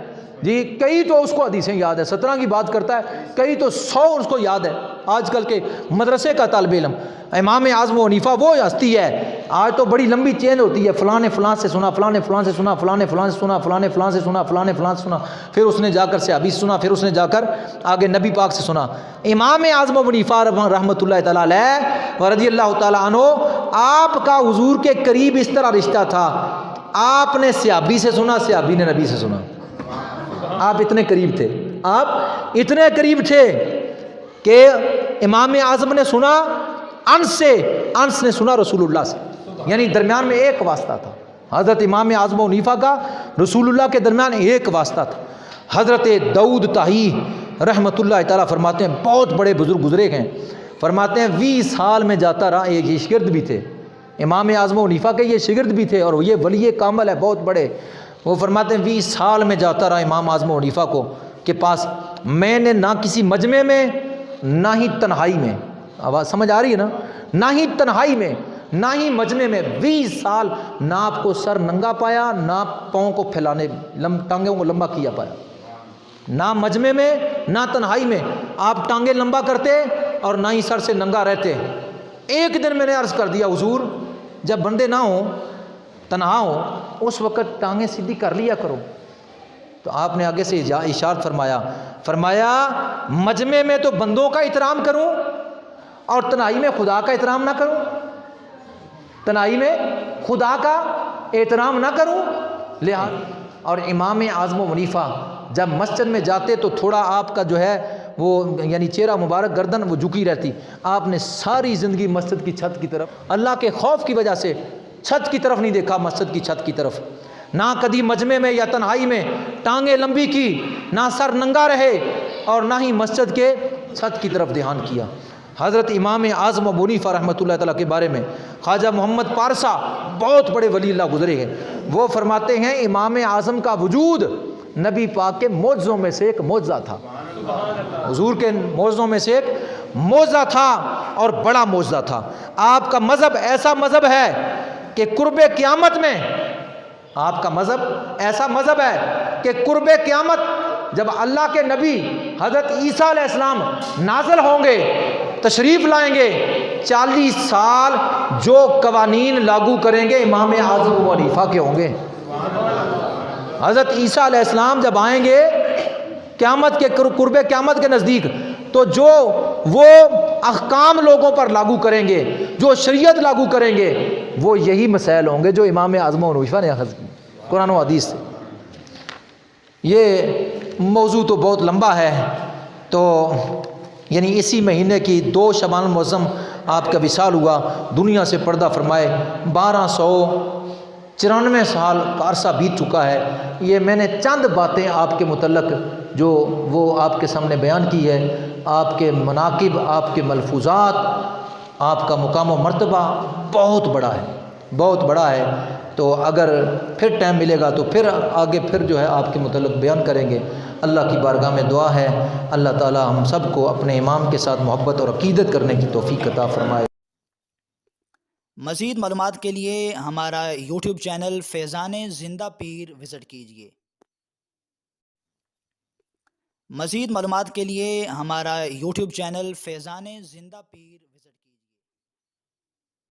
جی، کئی تو اس کو حدیثیں یاد ہے، 17 کی بات کرتا ہے، کئی تو 100 اس کو یاد ہے۔ آج کل کے مدرسے کا طالب علم، امام اعظم و حنیفہ وہ ہستی ہے، آج تو بڑی لمبی چین ہوتی ہے، فلاں نے فلاں سے سنا، فلاں نے فلاں سے سنا، فلاں نے فلاں سے سنا، فلاں نے فلاں سے سنا، فلاں نے فلاں سے سنا، پھر اس نے جا کر صحابی سے سنا، پھر اس نے جا کر آگے نبی پاک سے سنا۔ امام اعظم و حنیفہ رحمۃ اللہ تعالیٰ علیہ و رضی اللہ تعالیٰ عنہ، آپ کا حضور کے قریب اس طرح رشتہ تھا، آپ نے صحابی سے سنا، صحابی نے نبی سے سنا۔ آپ اتنے قریب تھے، آپ اتنے قریب تھے کہ امام اعظم نے سنا انس سے، انس نے سنا رسول اللہ سے، یعنی درمیان میں ایک واسطہ تھا۔ حضرت امام اعظم و حنیفہ کا رسول اللہ کے درمیان ایک واسطہ تھا۔ حضرت داؤد طاہی رحمۃ اللہ تعالیٰ فرماتے ہیں، بہت بڑے بزرگ گزرے ہیں، فرماتے ہیں 20 سال میں جاتا رہا، یہ شاگرد بھی تھے امام اعظم و حنیفہ کے، یہ شاگرد بھی تھے اور یہ ولی کامل ہے بہت بڑے۔ وہ فرماتے ہیں 20 سال میں جاتا رہا امام اعظم و حنیفہ کو کے پاس، میں نے نہ کسی مجمع میں نہ ہی تنہائی میں، آواز سمجھ آ رہی ہے نا، نہ ہی تنہائی میں نہ ہی مجمع میں 20 سال نہ آپ کو سر ننگا پایا، نہ پاؤں کو پھیلانے ٹانگوں کو لمبا کیا پایا، نہ مجمع میں نہ تنہائی میں آپ ٹانگیں لمبا کرتے اور نہ ہی سر سے ننگا رہتے۔ ایک دن میں نے عرض کر دیا، حضور جب بندے نہ ہوں، تنہا ہوں، اس وقت ٹانگیں سیدھی کر لیا کرو۔ تو آپ نے آگے سے ارشاد فرمایا مجمع میں تو بندوں کا احترام کروں اور تنہائی میں خدا کا احترام نہ کروں، تنہائی میں خدا کا احترام نہ کروں لہٰذا۔ اور امام اعظم و حنیفہ جب مسجد میں جاتے تو تھوڑا آپ کا جو ہے وہ یعنی چہرہ مبارک، گردن وہ جھکی رہتی۔ آپ نے ساری زندگی مسجد کی چھت کی طرف، اللہ کے خوف کی وجہ سے چھت کی طرف نہیں دیکھا، مسجد کی چھت کی طرف، نہ کبھی مجمع میں یا تنہائی میں ٹانگیں لمبی کی، نہ سر ننگا رہے اور نہ ہی مسجد کے چھت کی طرف دھیان کیا۔ حضرت امام اعظم ابو حنیفہ رحمۃ اللہ تعالیٰ کے بارے میں خواجہ محمد پارسا بہت بڑے ولی اللہ گزرے ہیں، وہ فرماتے ہیں امام اعظم کا وجود نبی پاک کے معجزوں میں سے ایک معجزہ تھا، حضور کے معجزوں میں سے ایک معجزہ تھا اور بڑا معجزہ تھا۔ آپ کا مذہب ایسا مذہب ہے کہ قرب قیامت میں، آپ کا مذہب ایسا مذہب ہے کہ قرب قیامت جب اللہ کے نبی حضرت عیسیٰ علیہ السلام نازل ہوں گے تشریف لائیں گے، 40 سال جو قوانین لاگو کریں گے امام اعظم ابو حنیفہ کے ہوں گے۔ حضرت عیسیٰ علیہ السلام جب آئیں گے قیامت کے قرب قیامت کے نزدیک، تو جو وہ احکام لوگوں پر لاگو کریں گے، جو شریعت لاگو کریں گے، وہ یہی مسائل ہوں گے جو امام اعظم ابو حنیفہ نے اخذ کی قرآن و حدیث سے۔ یہ موضوع تو بہت لمبا ہے، تو یعنی اسی مہینے کی 2 شعبان المعظم آپ کا وصال ہوا، دنیا سے پردہ فرمائے، 1294 سال کا عرصہ بیت چکا ہے۔ یہ میں نے چند باتیں آپ کے متعلق جو وہ آپ کے سامنے بیان کی ہے، آپ کے مناقب، آپ کے ملفوظات، آپ کا مقام و مرتبہ بہت بڑا ہے، بہت بڑا ہے۔ تو اگر پھر ٹائم ملے گا تو پھر آگے پھر جو ہے آپ کے متعلق بیان کریں گے۔ اللہ کی بارگاہ میں دعا ہے اللہ تعالی ہم سب کو اپنے امام کے ساتھ محبت اور عقیدت کرنے کی توفیق عطا فرمائے۔ مزید معلومات کے لیے ہمارا یوٹیوب چینل فیضان زندہ پیر وزٹ کیجیے۔ مزید معلومات کے لیے ہمارا یوٹیوب چینل فیضان زندہ پیر وزٹ